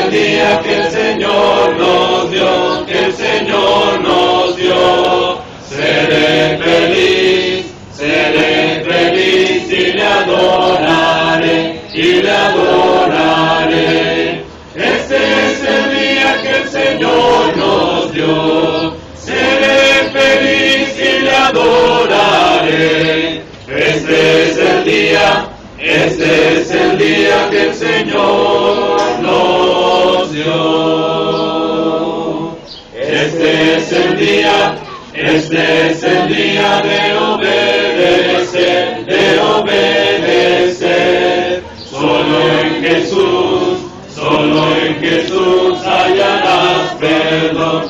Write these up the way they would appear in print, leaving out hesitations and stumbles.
el día que el Señor nos dio, que el Señor nos dio. Seré feliz y le adoraré, y le adoraré. Este es el día que el Señor nos dio. Seré feliz y le adoraré. Este es el día que el Señor nos dio. Este es el día de obedecer. Solo en Jesús hallarás perdón.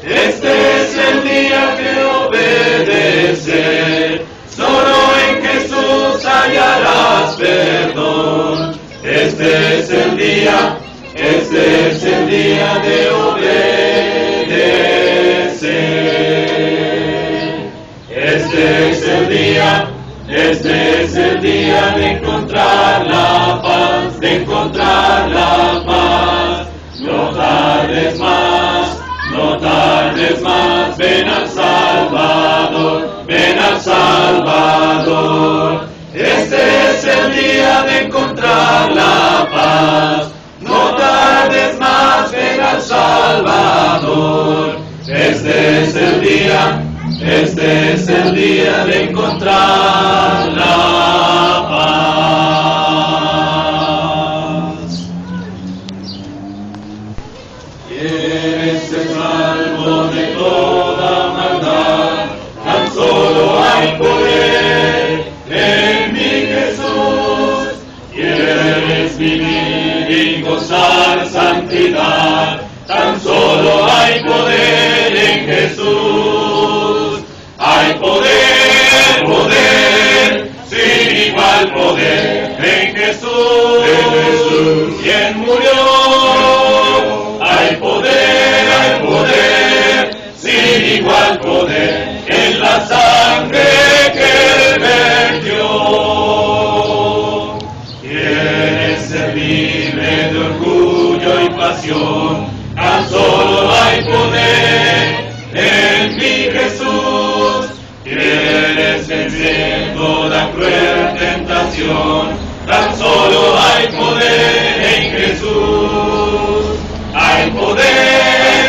Este es el día de obedecer. Solo en Jesús hallarás perdón. Este es el día de obedecer. Este es el día de encontrar la paz, No tardes más, ven al Salvador. Este es el día de encontrar la paz. No tardes más, ven al Salvador. Este es el día de encontrar la paz. ¿Quieres ser salvo de toda maldad? Tan solo hay poder en mi Jesús. ¿Quieres vivir y gozar santidad? Tan solo hay poder en Jesús. Hay poder, sin igual poder en Jesús, quien murió. Hay poder, sin igual poder en la sangre que Él vertió. Quieres ser libre de orgullo y pasión. Tan solo hay poder en mi Jesús. Quieres vencer toda cruel tentación. Tan solo hay poder en Jesús. Hay poder,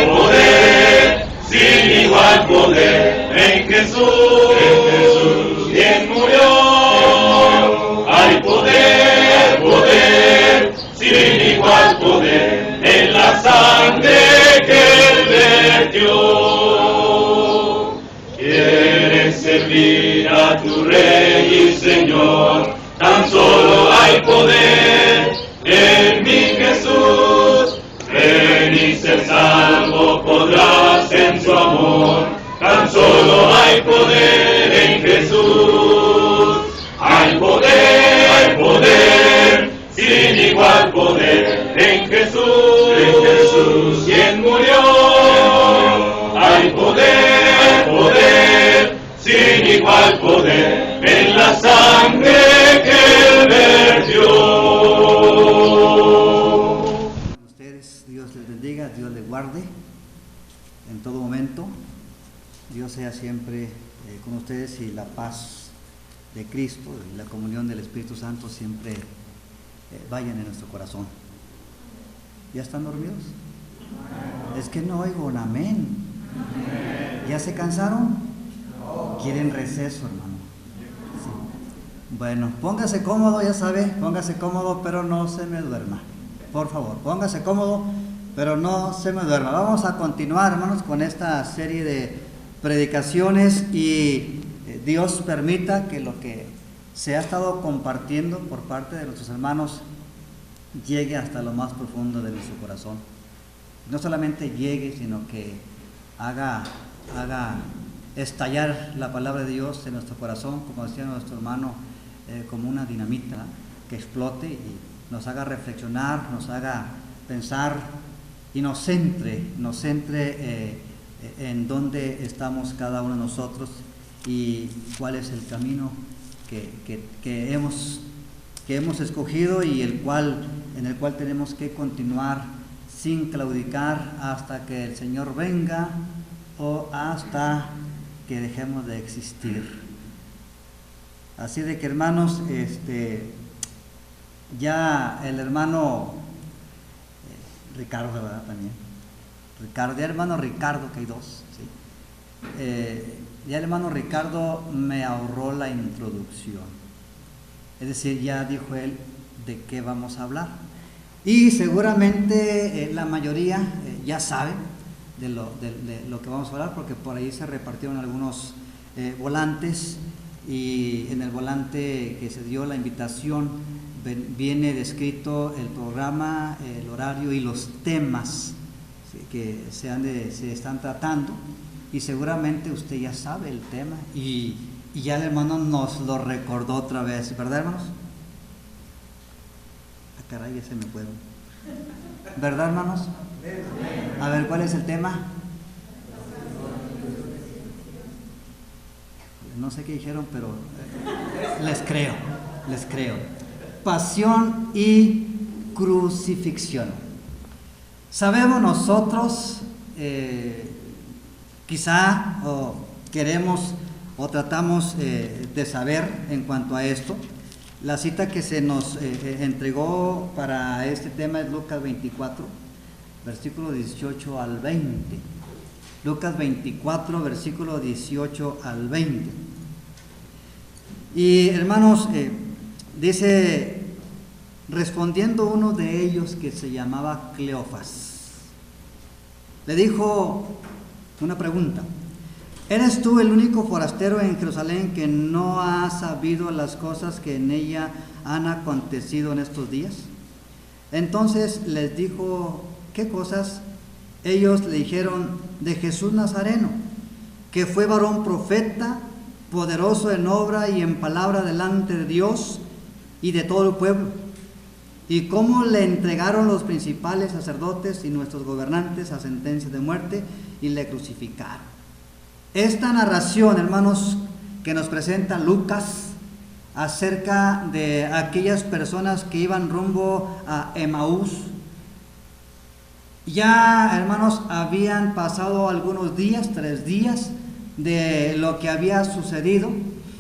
sin igual poder en Jesús, quien murió. Hay poder, sin igual poder en la sangre que Él vertió. ¿Quieres servir a tu Rey y Señor? Tan solo hay poder en mi Jesús. Ven y ser salvo podrás en su amor. Tan solo hay poder en Jesús. Hay poder, sin igual poder en Jesús, quien murió. Hay poder, sin igual poder en la sangre que Él vertió. Ustedes, Dios les bendiga, Dios les guarde en todo momento. Dios sea siempre con ustedes y la paz de Cristo y la comunión del Espíritu Santo siempre vayan en nuestro corazón. ¿Ya están dormidos? Es que no oigo un amén. ¿Ya se cansaron? ¿Quieren receso, hermano? Sí. Bueno, póngase cómodo, ya sabe, póngase cómodo, pero no se me duerma. Por favor, póngase cómodo, pero no se me duerma. Vamos a continuar, hermanos, con esta serie de predicaciones y Dios permita que lo que se ha estado compartiendo por parte de nuestros hermanos llegue hasta lo más profundo de nuestro corazón. No solamente llegue, sino que haga estallar la palabra de Dios en nuestro corazón, como decía nuestro hermano, como una dinamita que explote y nos haga reflexionar, nos haga pensar y nos centre en dónde estamos cada uno de nosotros y cuál es el camino que hemos que hemos escogido y en el cual tenemos que continuar sin claudicar hasta que el Señor venga o hasta que dejemos de existir. Así de que, hermanos, ya el hermano Ricardo, ¿verdad? También Ricardo, ya el hermano Ricardo, que hay dos, ¿sí? Ya el hermano Ricardo me ahorró la introducción, es decir, ya dijo él de qué vamos a hablar, y seguramente la mayoría ya sabe de lo que vamos a hablar, porque por ahí se repartieron algunos volantes, y en el volante que se dio la invitación viene descrito el programa, el horario y los temas, ¿sí?, que se están tratando, y seguramente usted ya sabe el tema y ya el hermano nos lo recordó otra vez, ¿verdad, hermanos? Ah, caray, ya se me fue. ¿Verdad, hermanos? A ver, ¿cuál es el tema? No sé qué dijeron, pero les creo. Pasión y crucifixión. Sabemos nosotros, quizá o queremos o tratamos de saber en cuanto a esto. La cita que se nos entregó para este tema es Lucas 24, versículo 18 al 20. Lucas 24, versículo 18 al 20. Y hermanos, dice, respondiendo uno de ellos que se llamaba Cleofas, le dijo una pregunta: ¿eres tú el único forastero en Jerusalén que no ha sabido las cosas que en ella han acontecido en estos días? Entonces les dijo, ¿qué cosas? Ellos le dijeron, de Jesús Nazareno, que fue varón profeta, poderoso en obra y en palabra delante de Dios y de todo el pueblo, y cómo le entregaron los principales sacerdotes y nuestros gobernantes a sentencia de muerte y le crucificaron. Esta narración, hermanos, que nos presenta Lucas acerca de aquellas personas que iban rumbo a Emaús, ya, hermanos, habían pasado algunos días, 3 días, de lo que había sucedido,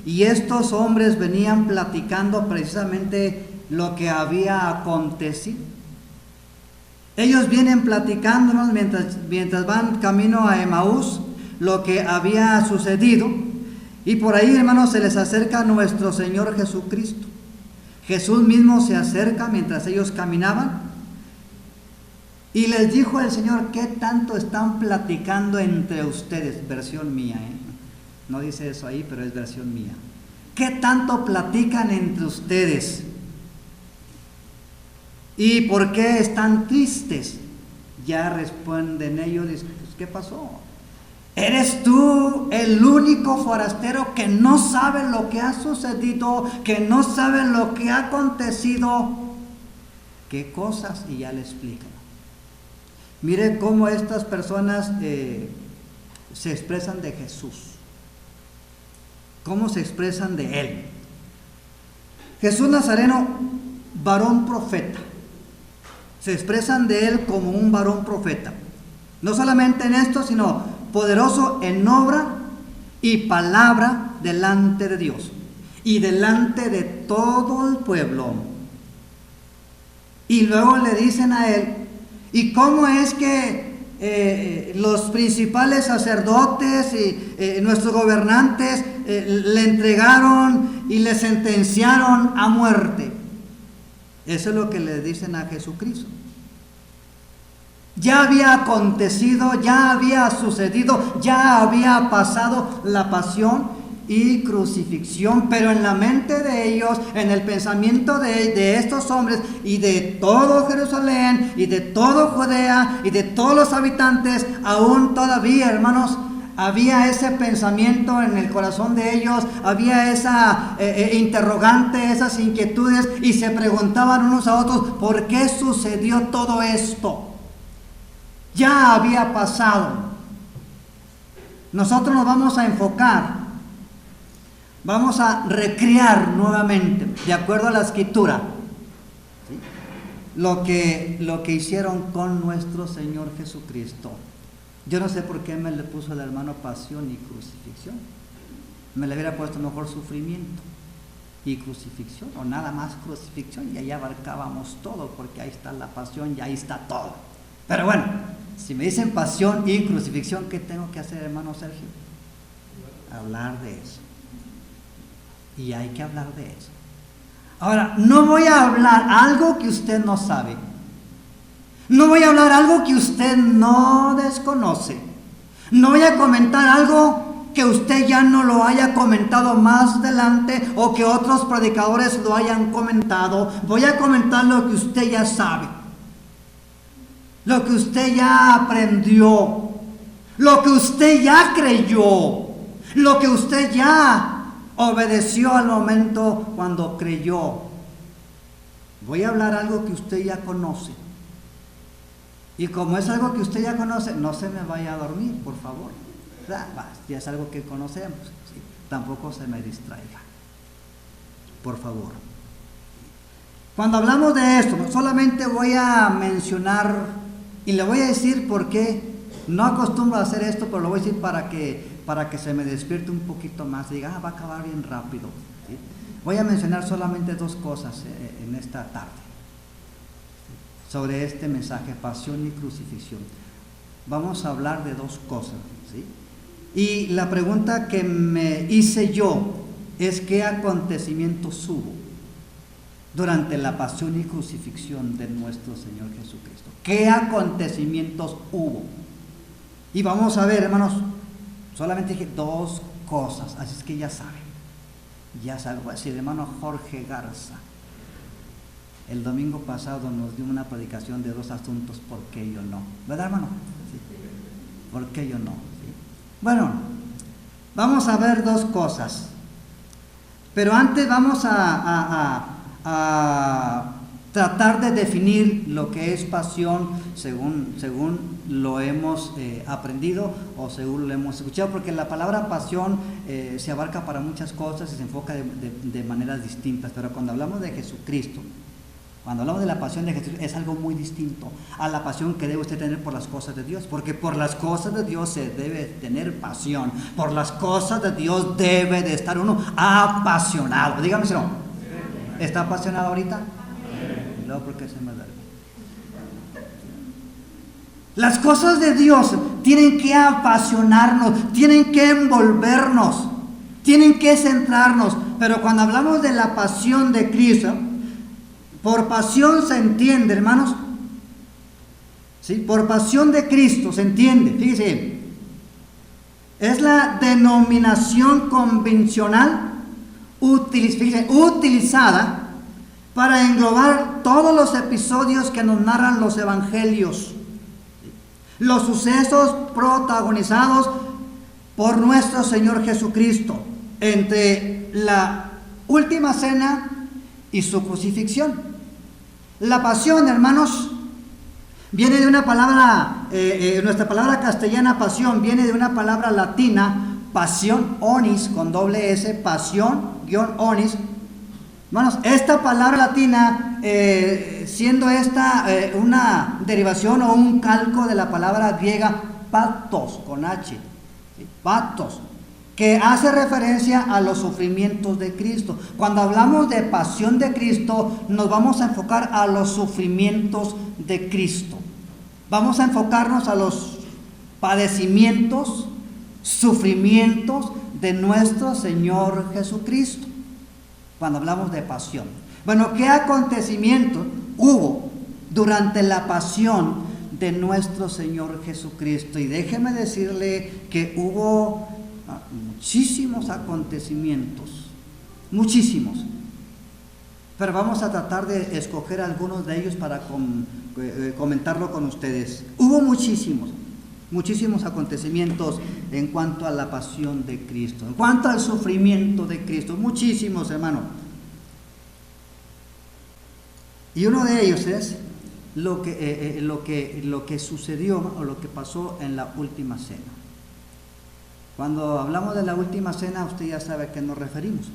y estos hombres venían platicando precisamente lo que había acontecido. Ellos vienen platicándonos mientras van camino a Emaús lo que había sucedido, y por ahí, hermanos, se les acerca nuestro Señor Jesucristo. Jesús mismo se acerca mientras ellos caminaban y les dijo el Señor, ¿qué tanto están platicando entre ustedes? Versión mía, no dice eso ahí, pero es versión mía. ¿Qué tanto platican entre ustedes? ¿Y por qué están tristes? Ya responden ellos, ¿qué pasó? ¿Eres tú el único forastero que no sabe lo que ha sucedido, que no sabe lo que ha acontecido? ¿Qué cosas? Y ya le explican. Mire cómo estas personas se expresan de Jesús, cómo se expresan de Él. Jesús Nazareno, varón profeta. Se expresan de Él como un varón profeta. No solamente en esto, sino poderoso en obra y palabra delante de Dios y delante de todo el pueblo. Y luego le dicen a Él, ¿y cómo es que los principales sacerdotes y nuestros gobernantes le entregaron y le sentenciaron a muerte? Eso es lo que le dicen a Jesucristo. Ya había acontecido, ya había sucedido, ya había pasado la pasión y crucifixión, pero en la mente de ellos, en el pensamiento de estos hombres y de todo Jerusalén y de todo Judea y de todos los habitantes, aún todavía, hermanos, había ese pensamiento en el corazón de ellos, había esa interrogante, esas inquietudes, y se preguntaban unos a otros, ¿por qué sucedió todo esto? Ya había pasado. Nosotros nos vamos a enfocar vamos a recrear nuevamente, de acuerdo a la Escritura, ¿sí?, lo que hicieron con nuestro Señor Jesucristo. Yo no sé por qué me le puso el hermano pasión y crucifixión. Me le hubiera puesto mejor sufrimiento y crucifixión, o nada más crucifixión, y ahí abarcábamos todo, porque ahí está la pasión y ahí está todo. Pero bueno, si me dicen pasión y crucifixión, ¿qué tengo que hacer, hermano Sergio? Hablar de eso. Y hay que hablar de eso. Ahora, no voy a hablar algo que usted no sabe. No voy a hablar algo que usted no desconoce. No voy a comentar algo que usted ya no lo haya comentado más adelante, o que otros predicadores lo hayan comentado. Voy a comentar lo que usted ya sabe, lo que usted ya aprendió, lo que usted ya creyó, lo que usted ya obedeció al momento cuando creyó. Voy a hablar algo que usted ya conoce. Y como es algo que usted ya conoce, no se me vaya a dormir, por favor. Ya es algo que conocemos, ¿sí? Tampoco se me distraiga, por favor. Cuando hablamos de esto, solamente voy a mencionar, y le voy a decir por qué. No acostumbro a hacer esto, pero lo voy a decir para que se me despierte un poquito más, diga, va a acabar bien rápido, ¿sí? Voy a mencionar solamente dos cosas en esta tarde sobre este mensaje, pasión y crucifixión. Vamos a hablar de dos cosas, ¿sí? Y la pregunta que me hice yo es: ¿qué acontecimientos hubo durante la pasión y crucifixión de nuestro Señor Jesucristo? ¿Qué acontecimientos hubo? Y vamos a ver, hermanos, solamente dije dos cosas, así es que ya saben. Voy a decir, hermano Jorge Garza, el domingo pasado nos dio una predicación de dos asuntos, ¿por qué yo no? ¿Verdad, hermano? Sí. ¿Por qué yo no? ¿Sí? Bueno, vamos a ver dos cosas, pero antes vamos a tratar de definir lo que es pasión según lo hemos aprendido o según lo hemos escuchado, porque la palabra pasión se abarca para muchas cosas y se enfoca de maneras distintas, pero cuando hablamos de Jesucristo, cuando hablamos de la pasión de Jesús, es algo muy distinto a la pasión que debe usted tener por las cosas de Dios, porque por las cosas de Dios se debe tener pasión, por las cosas de Dios debe de estar uno apasionado. Dígame si no. ¿Está apasionado ahorita? No, porque se me duerme. Las cosas de Dios tienen que apasionarnos, tienen que envolvernos, tienen que centrarnos, pero cuando hablamos de la pasión de Cristo, por pasión se entiende, hermanos, ¿sí? Por pasión de Cristo se entiende, fíjese, es la denominación convencional utilizada para englobar todos los episodios que nos narran los evangelios, los sucesos protagonizados por nuestro Señor Jesucristo entre la última cena y su crucifixión. La pasión, hermanos, viene de una palabra, nuestra palabra castellana pasión viene de una palabra latina, pasión, onis, con doble S, pasión, onis. Hermanos, esta palabra latina, siendo esta una derivación o un calco de la palabra griega patos, con H, ¿sí? Patos, que hace referencia a los sufrimientos de Cristo. Cuando hablamos de pasión de Cristo, nos vamos a enfocar a los sufrimientos de Cristo. Vamos a enfocarnos a los padecimientos, sufrimientos de nuestro Señor Jesucristo. Cuando hablamos de pasión. Bueno, ¿qué acontecimientos hubo durante la pasión de nuestro Señor Jesucristo? Y déjeme decirle que hubo muchísimos acontecimientos, muchísimos, pero vamos a tratar de escoger algunos de ellos para comentarlo con ustedes. Hubo muchísimos acontecimientos en cuanto a la pasión de Cristo, en cuanto al sufrimiento de Cristo, muchísimos, hermano. Y uno de ellos es lo que sucedió o lo que pasó en la última cena. Cuando hablamos de la última cena, usted ya sabe a qué nos referimos.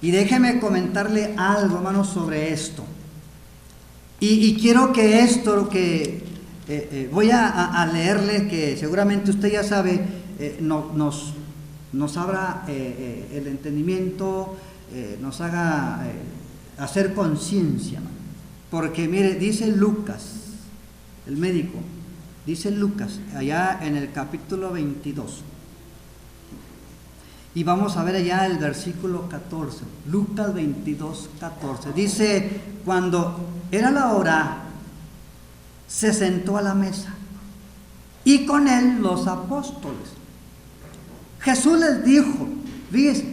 Y déjeme comentarle algo, hermanos, sobre esto. Y quiero que esto que voy a leerle, que seguramente usted ya sabe, nos abra el entendimiento, nos haga hacer conciencia. Porque mire, dice Lucas, el médico, dice Lucas, allá en el capítulo 22. Y vamos a ver allá el versículo 14, Lucas 22, 14. Dice, cuando era la hora, se sentó a la mesa y con él los apóstoles. Jesús les dijo, fíjense,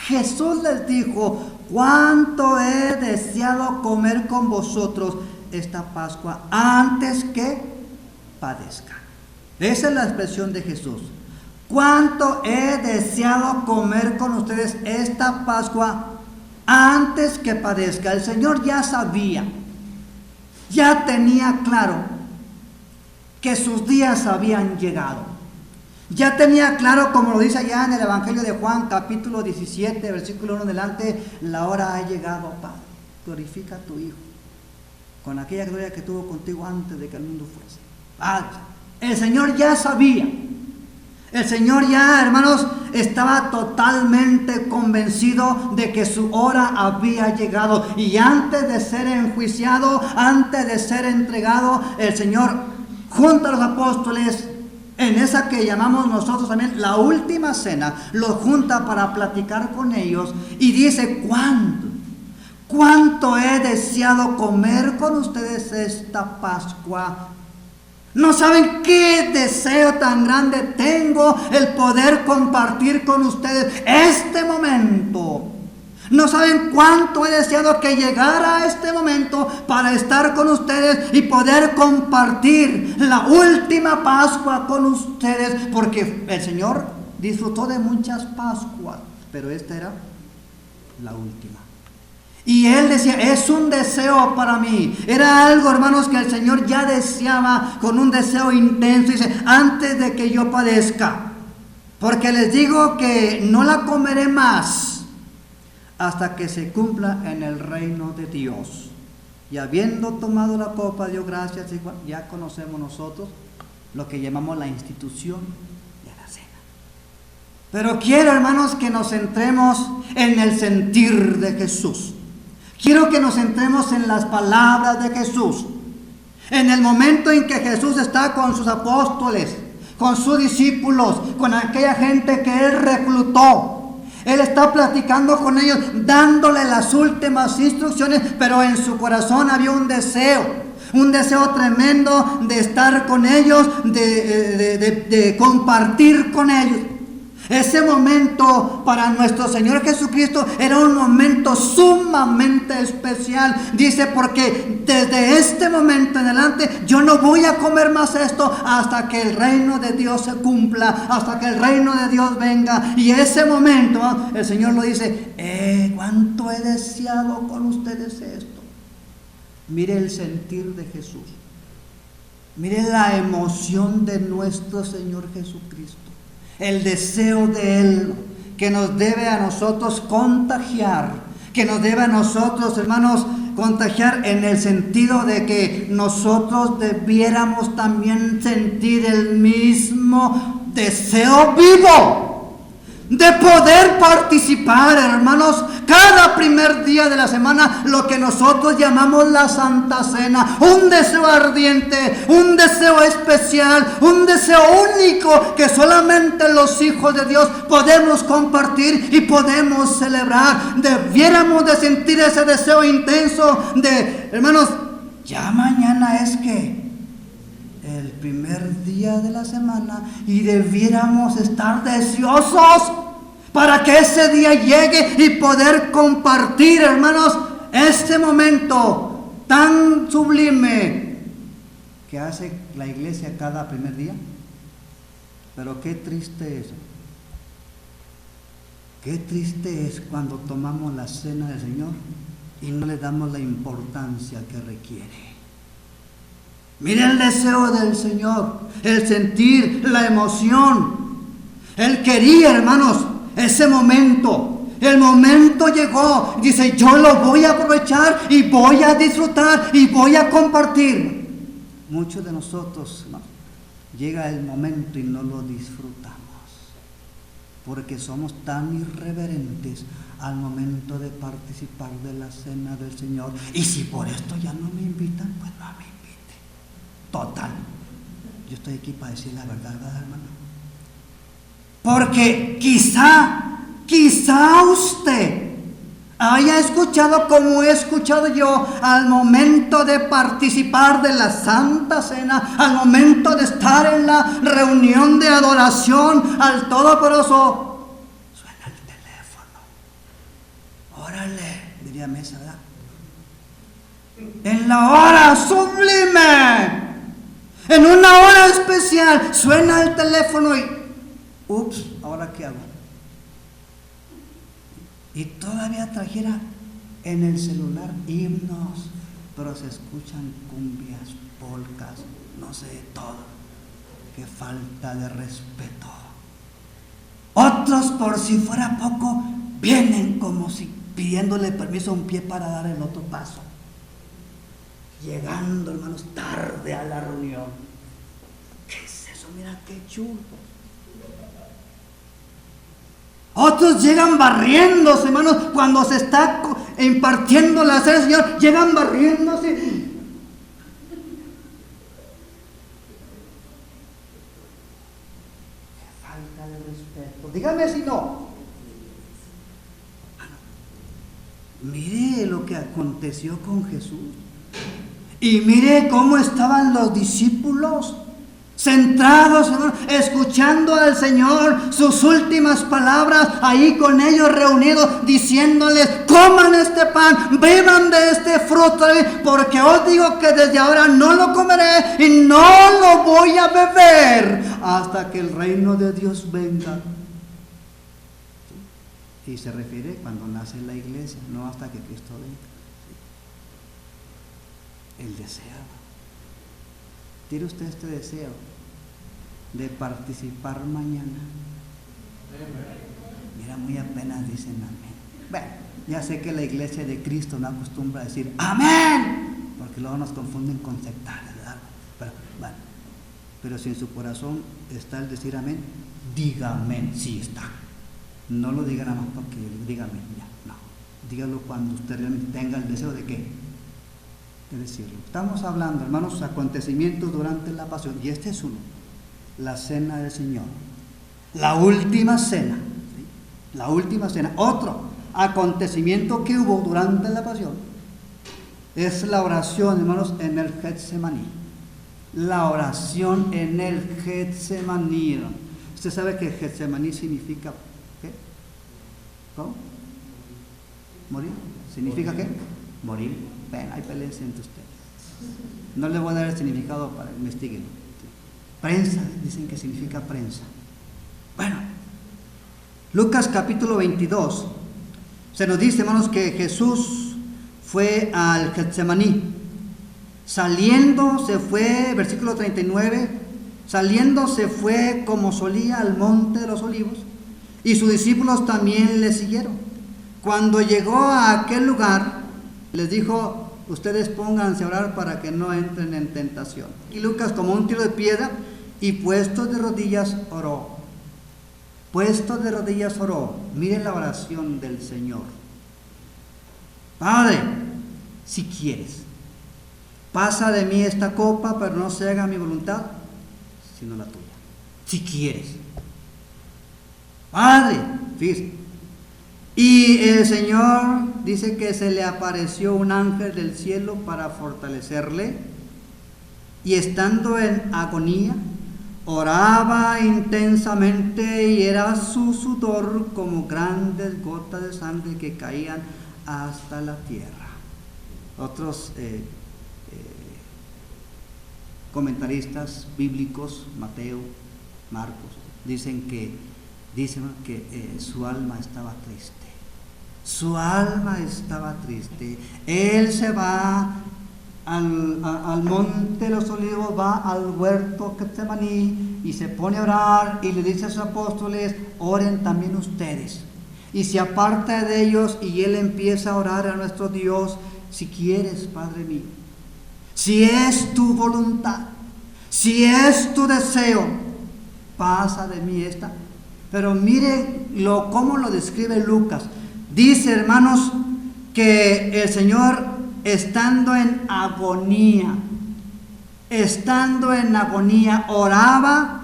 Jesús les dijo, cuánto he deseado comer con vosotros esta Pascua antes que padezca. Esa es la expresión de Jesús. Cuánto he deseado comer con ustedes esta Pascua antes que padezca. El Señor ya sabía, ya tenía claro que sus días habían llegado. Ya tenía claro, como lo dice allá en el Evangelio de Juan, capítulo 17, versículo 1 adelante, la hora ha llegado, Padre, glorifica a tu Hijo, con aquella gloria que tuvo contigo antes de que el mundo fuese. Padre, el Señor ya sabía. El Señor ya, hermanos, estaba totalmente convencido de que su hora había llegado. Y antes de ser enjuiciado, antes de ser entregado, el Señor junto a los apóstoles, en esa que llamamos nosotros también la última cena, los junta para platicar con ellos y dice, ¿cuánto he deseado comer con ustedes esta Pascua? No saben qué deseo tan grande tengo el poder compartir con ustedes este momento. No saben cuánto he deseado que llegara este momento para estar con ustedes y poder compartir la última Pascua con ustedes, porque el Señor disfrutó de muchas Pascuas, pero esta era la última. Y Él decía, es un deseo para mí. Era algo, hermanos, que el Señor ya deseaba con un deseo intenso. Dice, antes de que yo padezca, porque les digo que no la comeré más hasta que se cumpla en el reino de Dios. Y habiendo tomado la copa, dio gracias. Ya conocemos nosotros lo que llamamos la institución de la cena. Pero quiero, hermanos, que nos centremos en el sentir de Jesús. Quiero que nos centremos en las palabras de Jesús. En el momento en que Jesús está con sus apóstoles, con sus discípulos, con aquella gente que Él reclutó. Él está platicando con ellos, dándole las últimas instrucciones, pero en su corazón había un deseo tremendo de estar con ellos, de compartir con ellos. Ese momento para nuestro Señor Jesucristo era un momento sumamente especial. Dice, porque desde este momento en adelante yo no voy a comer más esto hasta que el reino de Dios se cumpla, hasta que el reino de Dios venga. Y ese momento el Señor lo dice, cuánto he deseado con ustedes esto. Mire el sentir de Jesús. Mire la emoción de nuestro Señor Jesucristo. El deseo de Él que nos debe a nosotros contagiar, que nos debe a nosotros, hermanos, contagiar en el sentido de que nosotros debiéramos también sentir el mismo deseo vivo de poder participar, hermanos, cada primer día de la semana, lo que nosotros llamamos la Santa Cena, un deseo ardiente, un deseo especial, un deseo único que solamente los hijos de Dios podemos compartir y podemos celebrar. Debiéramos de sentir ese deseo intenso de, hermanos, ya mañana es que el primer día de la semana y debiéramos estar deseosos para que ese día llegue y poder compartir, hermanos, este momento tan sublime que hace la iglesia cada primer día. Pero qué triste es. Qué triste es cuando tomamos la cena del Señor y no le damos la importancia que requiere. Mire el deseo del Señor, el sentir, la emoción Él quería, hermanos, ese momento. El momento llegó. Dice, yo lo voy a aprovechar y voy a disfrutar y voy a compartir. Muchos de nosotros, ¿no?, llega el momento y no lo disfrutamos porque somos tan irreverentes al momento de participar de la cena del Señor. Y si por esto ya no me invitan, pues no me inviten. Total, yo estoy aquí para decir la verdad, ¿verdad, hermano? Porque quizá usted haya escuchado como he escuchado yo al momento de participar de la Santa Cena, al momento de estar en la reunión de adoración al Todopoderoso. Suena el teléfono. Órale, diría Mesa, ¿verdad? En la hora sublime, en una hora especial, suena el teléfono y ups, ¿ahora qué hago? Y todavía trajera en el celular himnos, pero se escuchan cumbias, polcas, no sé, todo. Qué falta de respeto. Otros, por si fuera poco, vienen como si pidiéndole permiso a un pie para dar el otro paso. Llegando, hermanos, tarde a la reunión. ¿Qué es eso? Mira qué chulo. Otros llegan barriéndose, hermanos, cuando se está impartiendo la cena del Señor, llegan barriéndose. ¡Qué falta de respeto! Dígame si no. Mire lo que aconteció con Jesús. Y mire cómo estaban los discípulos. Centrados, hermano, escuchando al Señor, sus últimas palabras, ahí con ellos reunidos, diciéndoles, coman este pan, beban de este fruto, porque os digo que desde ahora no lo comeré y no lo voy a beber hasta que el reino de Dios venga. Y se refiere cuando nace la iglesia, no hasta que Cristo venga. Él deseaba. ¿Tiene usted este deseo de participar mañana? Mira, muy apenas dicen amén. Bueno, ya sé que la iglesia de Cristo no acostumbra a decir amén, porque luego nos confunden con sectarios, ¿verdad? Pero si en su corazón está el decir amén, diga amén, sí está. No lo diga nada más porque diga amén, ya, no. Dígalo cuando usted realmente tenga el deseo de qué, de decirlo. Estamos hablando, hermanos, acontecimientos durante la pasión, y este es uno, la cena del Señor, la última cena, ¿sí? La última cena. Otro acontecimiento que hubo durante la pasión es la oración, hermanos, en el Getsemaní. La oración en el Getsemaní. Usted sabe que Getsemaní significa ¿qué? ¿Cómo? ¿Morir? ¿Significa qué? Morir. Ven, hay peleas entre ustedes. No le voy a dar el significado para investiguenlo. Prensa, dicen que significa prensa. Bueno, Lucas capítulo 22, se nos dice, hermanos, que Jesús fue al Getsemaní. Saliendo se fue, versículo 39, saliendo se fue como solía al monte de los olivos, y sus discípulos también le siguieron. Cuando llegó a aquel lugar, les dijo, ustedes pónganse a orar para que no entren en tentación. Y Lucas, como un tiro de piedra, y puesto de rodillas oró. Puesto de rodillas oró. Miren la oración del Señor. Padre, si quieres, pasa de mí esta copa, pero no se haga mi voluntad, sino la tuya. Si quieres. Padre, fíjese. Y el Señor dice que se le apareció un ángel del cielo para fortalecerle, y estando en agonía, oraba intensamente, y era su sudor como grandes gotas de sangre que caían hasta la tierra. Otros comentaristas bíblicos, Mateo, Marcos, dicen que su alma estaba triste. Su alma estaba triste. Él se va al monte de los Olivos va al huerto Getsemaní y se pone a orar y le dice a sus apóstoles, oren también ustedes. Y se aparta de ellos y él empieza a orar a nuestro Dios, si quieres, Padre mío, si es tu voluntad, si es tu deseo, pasa de mí esta. Pero mire cómo lo describe Lucas. Dice, hermanos, que el Señor, estando en agonía, oraba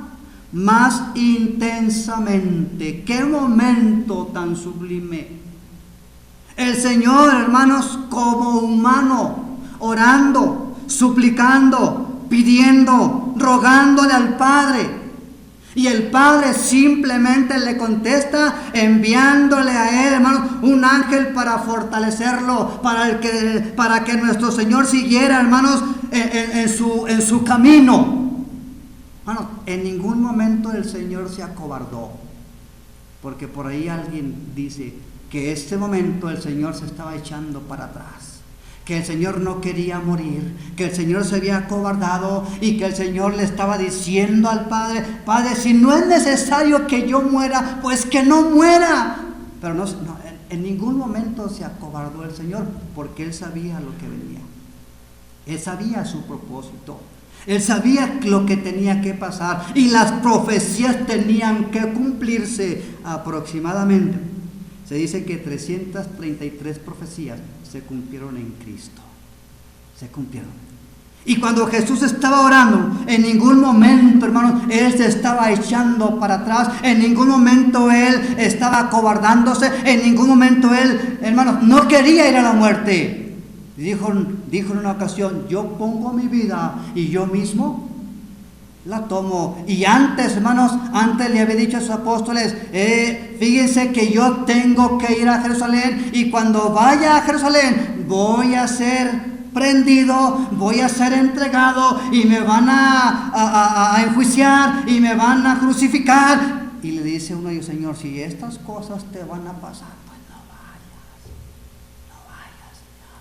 más intensamente. ¡Qué momento tan sublime! El Señor, hermanos, como humano, orando, suplicando, pidiendo, rogándole al Padre. Y el Padre simplemente le contesta enviándole a él, hermanos, un ángel para fortalecerlo, para que nuestro Señor siguiera, hermanos, en su camino. Hermanos, en ningún momento el Señor se acobardó, porque por ahí alguien dice que este momento el Señor se estaba echando para atrás, que el Señor no quería morir, que el Señor se había acobardado y que el Señor le estaba diciendo al Padre, Padre, si no es necesario que yo muera, pues que no muera. Pero en ningún momento se acobardó el Señor, porque Él sabía lo que venía. Él sabía su propósito. Él sabía lo que tenía que pasar y las profecías tenían que cumplirse aproximadamente. Se dice que 333 profecías se cumplieron en Cristo. Se cumplieron. Y cuando Jesús estaba orando, en ningún momento, hermanos, Él se estaba echando para atrás. En ningún momento Él estaba acobardándose. En ningún momento Él, hermanos, no quería ir a la muerte. Dijo en una ocasión, yo pongo mi vida y yo mismo la tomo. Y antes, hermanos, le había dicho a sus apóstoles, fíjense que yo tengo que ir a Jerusalén, y cuando vaya a Jerusalén voy a ser prendido, voy a ser entregado y me van a enjuiciar y me van a crucificar. Y le dice uno de ellos, Señor, si estas cosas te van a pasar, pues no vayas, Señor.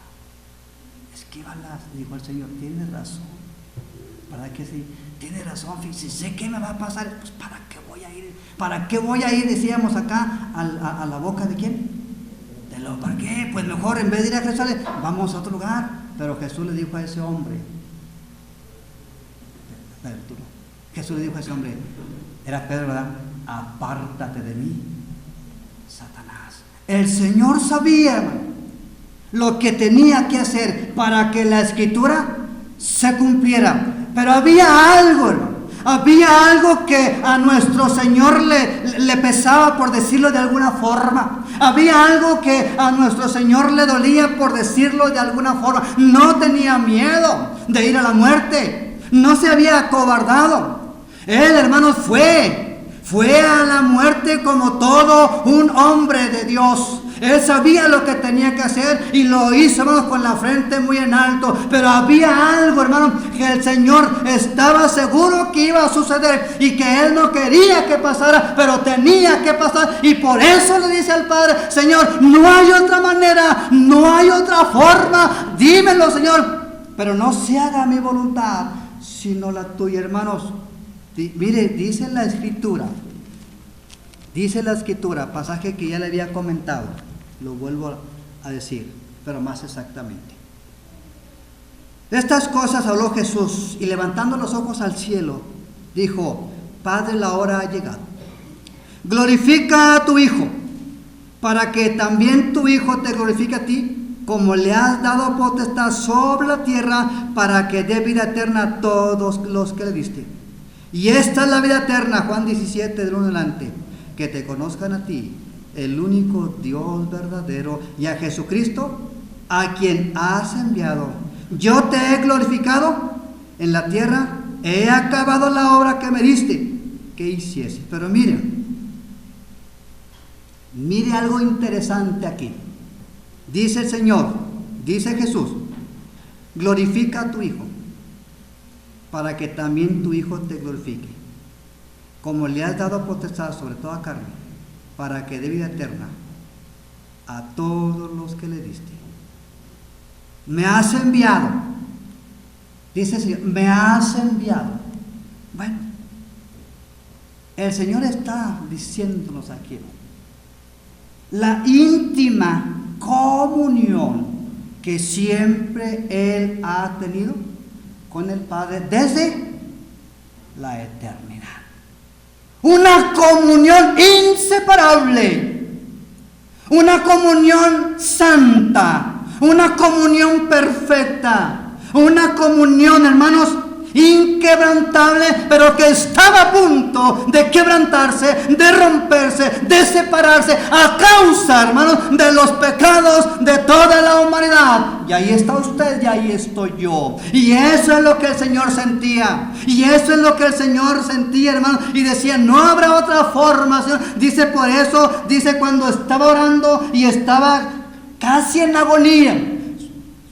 Esquívalas. Dijo el Señor, tienes razón, ¿verdad que sí? Tiene razón, si sé que me va a pasar, pues ¿para qué voy a ir? ¿Para qué voy a ir? Decíamos acá, a la boca de ¿quién? ¿Para qué? Pues mejor en vez de ir a Jerusalén, vamos a otro lugar. Pero Jesús le dijo a ese hombre, Jesús le dijo a ese hombre, era Pedro, ¿verdad? Apártate de mí, Satanás. El Señor sabía, hermano, lo que tenía que hacer para que la Escritura se cumpliera. Pero había algo, hermano. Había algo que a nuestro Señor le pesaba, por decirlo de alguna forma. Había algo que a nuestro Señor le dolía, por decirlo de alguna forma. No tenía miedo de ir a la muerte. No se había acobardado. Él, hermanos, fue a la muerte como todo un hombre de Dios. Él sabía lo que tenía que hacer y lo hizo, hermanos, con la frente muy en alto. Pero había algo, hermanos, que el Señor estaba seguro que iba a suceder y que Él no quería que pasara, pero tenía que pasar. Y por eso le dice al Padre, Señor, no hay otra manera, no hay otra forma. Dímelo, Señor, pero no se haga mi voluntad, sino la tuya, hermanos. Mire, dice la Escritura, pasaje que ya le había comentado, lo vuelvo a decir, pero más exactamente. De estas cosas habló Jesús, y levantando los ojos al cielo, dijo, Padre, la hora ha llegado. Glorifica a tu Hijo, para que también tu Hijo te glorifique a ti, como le has dado potestad sobre la tierra, para que dé vida eterna a todos los que le diste. Y esta es la vida eterna, Juan 17, del 1 adelante, que te conozcan a ti, el único Dios verdadero, y a Jesucristo, a quien has enviado. Yo te he glorificado en la tierra, he acabado la obra que me diste que hiciese. Pero mire algo interesante aquí. Dice el Señor, dice Jesús, glorifica a tu Hijo, para que también tu Hijo te glorifique, como le has dado potestad sobre toda carne, para que dé vida eterna a todos los que le diste. Me has enviado Dice el Señor, me has enviado. Bueno, el Señor está diciéndonos aquí, la íntima comunión que siempre Él ha tenido con el Padre desde la eternidad. Una comunión inseparable, una comunión santa, una comunión perfecta, una comunión, hermanos, inquebrantable, pero que estaba a punto de quebrantarse, de romperse, de separarse a causa, hermanos, de los pecados de toda la humanidad. Y ahí está usted y ahí estoy yo. Y eso es lo que el Señor sentía. Y eso es lo que el Señor sentía, hermano. Y decía, no habrá otra forma, Señor. Dice, por eso, dice, cuando estaba orando y estaba casi en agonía,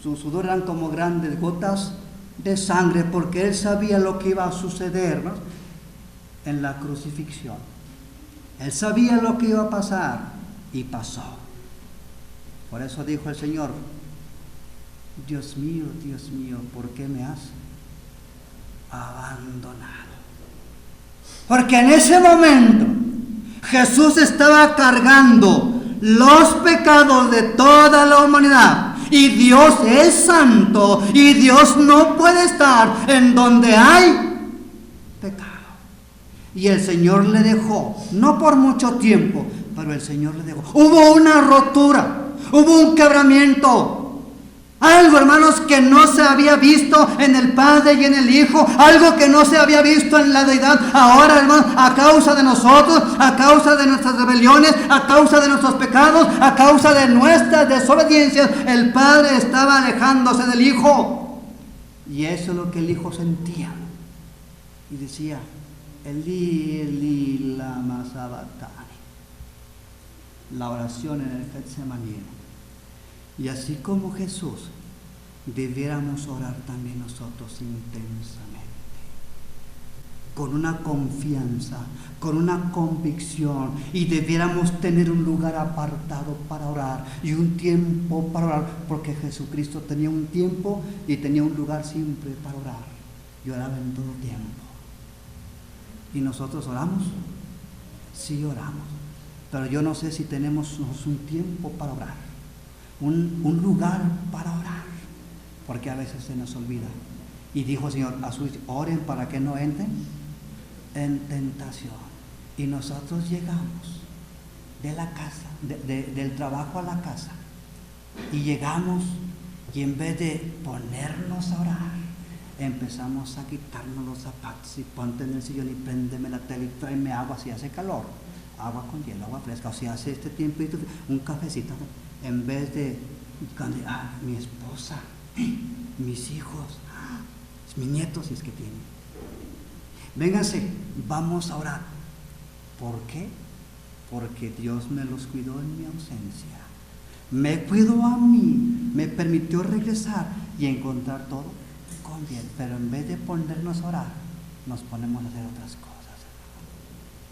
sus sudor eran como grandes gotas de sangre, porque Él sabía lo que iba a suceder, ¿no?, en la crucifixión. Él sabía lo que iba a pasar y pasó. Por eso dijo el Señor, Dios mío, ¿por qué me has abandonado? Porque en ese momento Jesús estaba cargando los pecados de toda la humanidad. Y Dios es santo, y Dios no puede estar en donde hay pecado. Y el Señor le dejó, no por mucho tiempo, pero el Señor le dejó. Hubo una rotura, hubo un quebramiento. Algo, hermanos, que no se había visto en el Padre y en el Hijo. Algo que no se había visto en la deidad. Ahora, hermanos, a causa de nosotros, a causa de nuestras rebeliones, a causa de nuestros pecados, a causa de nuestras desobediencias, el Padre estaba alejándose del Hijo. Y eso es lo que el Hijo sentía. Y decía, Elí, Elí, lama sabactani. La oración en el Getsemaní. Y así como Jesús, debiéramos orar también nosotros intensamente, con una confianza, con una convicción, y debiéramos tener un lugar apartado para orar y un tiempo para orar, porque Jesucristo tenía un tiempo y tenía un lugar siempre para orar, y oraba en todo tiempo. ¿Y nosotros oramos? Sí, oramos, pero yo no sé si tenemos un tiempo para orar. Un lugar para orar, porque a veces se nos olvida. Y dijo el Señor, oren para que no entren en tentación. Y nosotros llegamos de la casa, del trabajo a la casa, y llegamos, y en vez de ponernos a orar, empezamos a quitarnos los zapatos y ponte en el sillón y préndeme la tele y tráeme agua si hace calor, agua con hielo, agua fresca, o si hace este tiempo, un cafecito. En vez de, mi esposa, mis hijos, mis nietos, si es que tienen. Vénganse, vamos a orar. ¿Por qué? Porque Dios me los cuidó en mi ausencia. Me cuidó a mí, me permitió regresar y encontrar todo con bien. Pero en vez de ponernos a orar, nos ponemos a hacer otras cosas.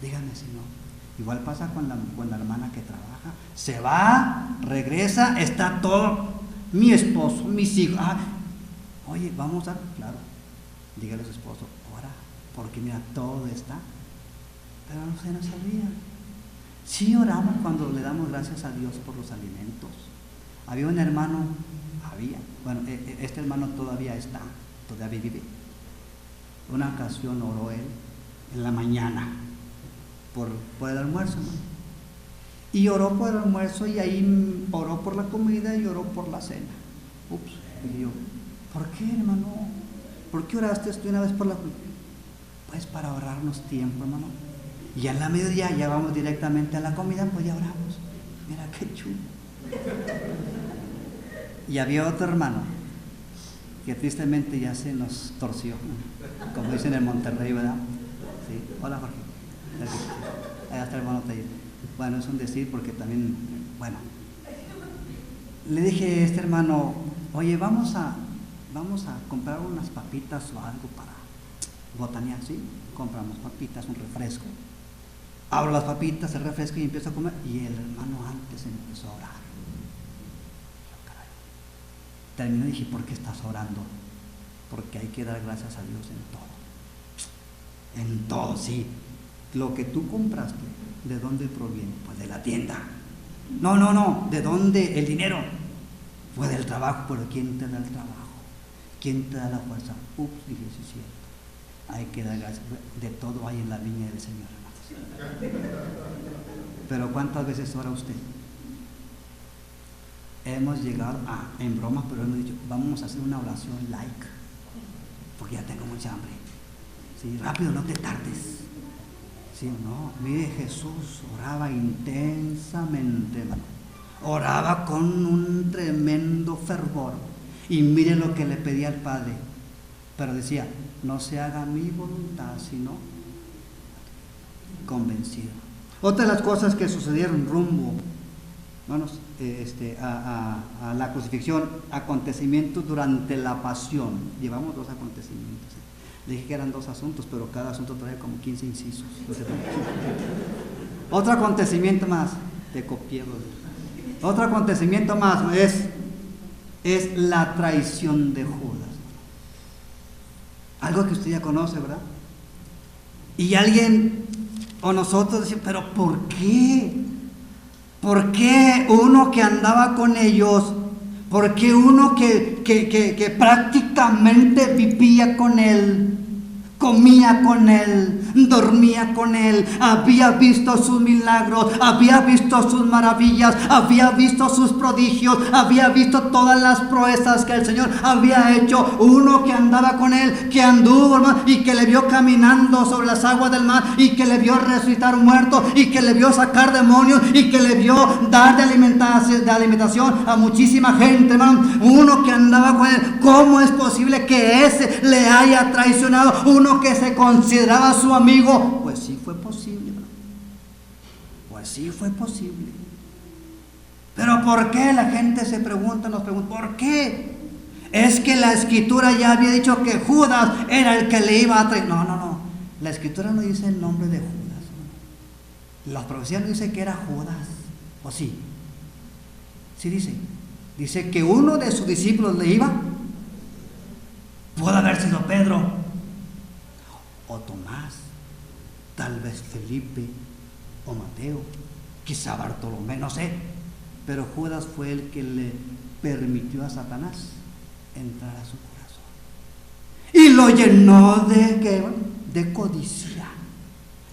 Díganme si no. Igual pasa con la hermana que trabaja. Se va, regresa, está todo. Mi esposo, mis hijos. Oye, vamos a... Claro, dígale a su esposo, ora, porque mira, todo está. Pero no se nos olvida. Sí oramos cuando le damos gracias a Dios por los alimentos. Había un hermano, bueno, este hermano todavía vive. Una ocasión oró él en la mañana. Por el almuerzo, ¿no? Y oró por el almuerzo, y ahí oró por la comida y oró por la cena. Dije yo, ¿por qué, hermano? ¿Por qué oraste tú una vez por la comida? Pues para ahorrarnos tiempo, hermano. Y ya en la mediodía ya vamos directamente a la comida, pues ya oramos. Mira qué chulo. Y había otro hermano que tristemente ya se nos torció, como dicen en Monterrey, ¿verdad? Sí. Hola, Jorge. Ahí está el hermano Taller. Bueno, es un decir porque también, bueno. Le dije a este hermano, oye, vamos a comprar unas papitas o algo para botanear, ¿sí? Compramos papitas, un refresco. Abro las papitas, el refresco y empiezo a comer. Y el hermano antes empezó a orar. Yo, caray. Terminó y dije, ¿por qué estás orando? porque hay que dar gracias a Dios en todo, sí. Lo que tú compraste, ¿de dónde proviene? Pues de la tienda. No, ¿de dónde el dinero? Pues del trabajo. Pero ¿quién te da el trabajo? ¿Quién te da la fuerza? Dije, sí, es cierto. Hay que dar gracias. De todo hay en la viña del Señor, hermanos. Pero ¿cuántas veces ora usted? Hemos llegado en broma, pero hemos dicho, vamos a hacer una oración like, porque ya tengo mucha hambre. Sí, rápido, no te tardes. Sí, no, mire, Jesús oraba intensamente, hermano. Oraba con un tremendo fervor. Y mire lo que le pedía al Padre. Pero decía, no se haga mi voluntad, sino convencido. Otra de las cosas que sucedieron rumbo, hermanos, a la crucifixión, acontecimientos durante la pasión. Llevamos 2 acontecimientos. Le dije que eran 2 asuntos, pero cada asunto trae como 15 incisos. Otro acontecimiento más, te copié. Otro acontecimiento más es la traición de Judas. Algo que usted ya conoce, ¿verdad? Y alguien o nosotros decimos, pero ¿por qué? ¿Por qué uno que andaba con ellos? ¿Por qué uno que prácticamente vivía con él? Comía con él, dormía con él, había visto sus milagros, había visto sus maravillas, había visto sus prodigios, había visto todas las proezas que el Señor había hecho. Uno que andaba con él, que anduvo, hermano, y que le vio caminando sobre las aguas del mar, y que le vio resucitar muertos, y que le vio sacar demonios, y que le vio dar de alimentación a muchísima gente, hermano. Uno que andaba con él. ¿Cómo es posible que ese le haya traicionado? Uno que se consideraba su amigo. Pues sí fue posible, hermano. Pues sí fue posible. Pero ¿por qué? La gente nos pregunta, ¿por qué? Es que la Escritura ya había dicho que Judas era el que le iba a traer. No. La Escritura no dice el nombre de Judas. La profecía no dice que era Judas. ¿O sí? Sí dice. Dice que uno de sus discípulos le iba. Puede haber sido Pedro o Tomás, tal vez Felipe o Mateo, quizá Bartolomé, no sé. Pero Judas fue el que le permitió a Satanás entrar a su corazón. Y lo llenó de ¿qué? De codicia.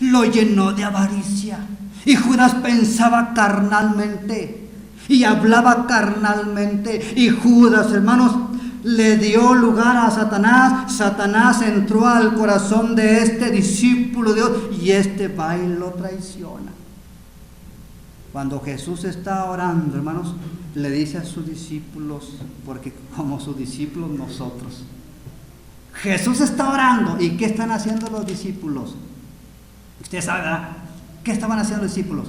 Lo llenó de avaricia. Y Judas pensaba carnalmente y hablaba carnalmente. Y Judas, hermanos, le dio lugar a Satanás. Satanás entró al corazón de este discípulo de Dios y este va y lo traiciona. Cuando Jesús está orando, hermanos, le dice a sus discípulos, porque como sus discípulos nosotros, Jesús está orando. ¿Y qué están haciendo los discípulos? Usted sabe, ¿verdad? ¿Qué estaban haciendo los discípulos?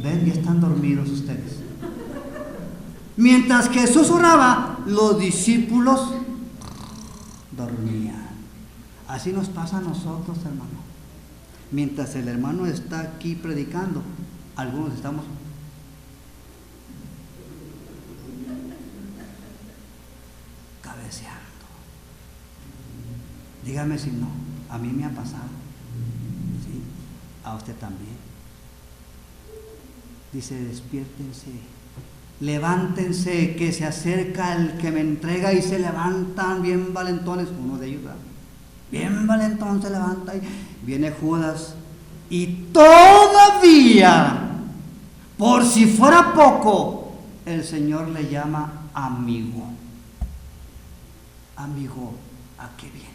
Ven, ya están dormidos ustedes. Mientras Jesús oraba, los discípulos dormían. Así nos pasa a nosotros, hermano. Mientras el hermano está aquí predicando, algunos estamos cabeceando. Dígame si no, a mí me ha pasado. ¿Sí? A usted también. Dice, despiértense. Levántense, que se acerca el que me entrega. Y se levantan bien valentones. Uno de ellos, ¿verdad? Bien valentón se levanta y viene Judas. Y todavía, por si fuera poco, el Señor le llama amigo. Amigo, ¿a qué vienes?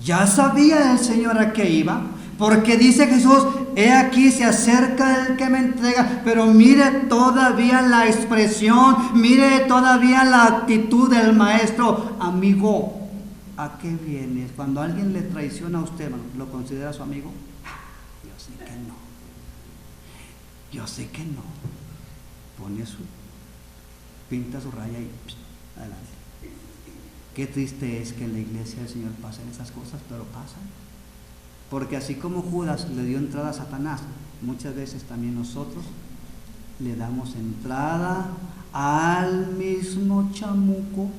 Ya sabía el Señor a qué iba, porque dice Jesús, he aquí se acerca el que me entrega. Pero mire todavía la expresión, mire todavía la actitud del maestro. Amigo, ¿a qué vienes? Cuando alguien le traiciona a usted, hermano, ¿lo considera su amigo? Yo sé que no. Yo sé que no. Pone pinta su raya y adelante. Qué triste es que en la iglesia del Señor pasen esas cosas, pero pasan. Porque así como Judas le dio entrada a Satanás, muchas veces también nosotros le damos entrada al mismo chamuco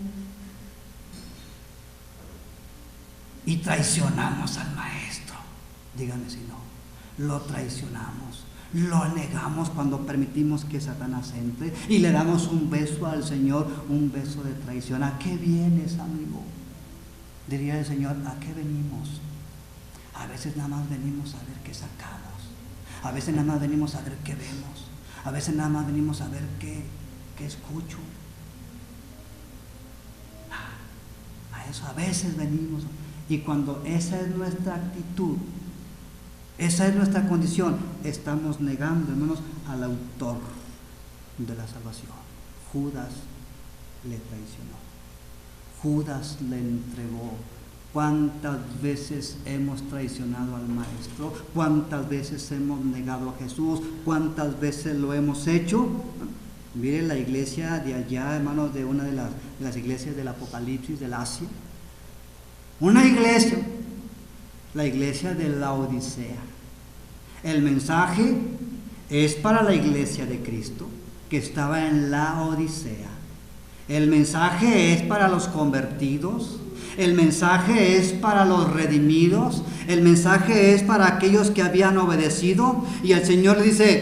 y traicionamos al Maestro. Díganme si no, lo traicionamos, lo negamos cuando permitimos que Satanás entre y le damos un beso al Señor, un beso de traición. ¿A qué vienes, amigo? Diría el Señor, ¿a qué venimos? A veces nada más venimos a ver qué sacamos, a veces nada más venimos a ver qué vemos, a veces nada más venimos a ver qué escucho. A eso a veces venimos. Y cuando esa es nuestra actitud, esa es nuestra condición, estamos negando, hermanos, al autor de la salvación. Judas le traicionó, Judas le entregó. ¿Cuántas veces hemos traicionado al Maestro? ¿Cuántas veces hemos negado a Jesús? ¿Cuántas veces lo hemos hecho? Mire la iglesia de allá, hermanos, de una de las iglesias del Apocalipsis del Asia. Una iglesia, la iglesia de la Odisea. El mensaje es para la iglesia de Cristo que estaba en la Odisea. El mensaje es para los convertidos. El mensaje es para los redimidos. El mensaje es para aquellos que habían obedecido. Y el Señor le dice: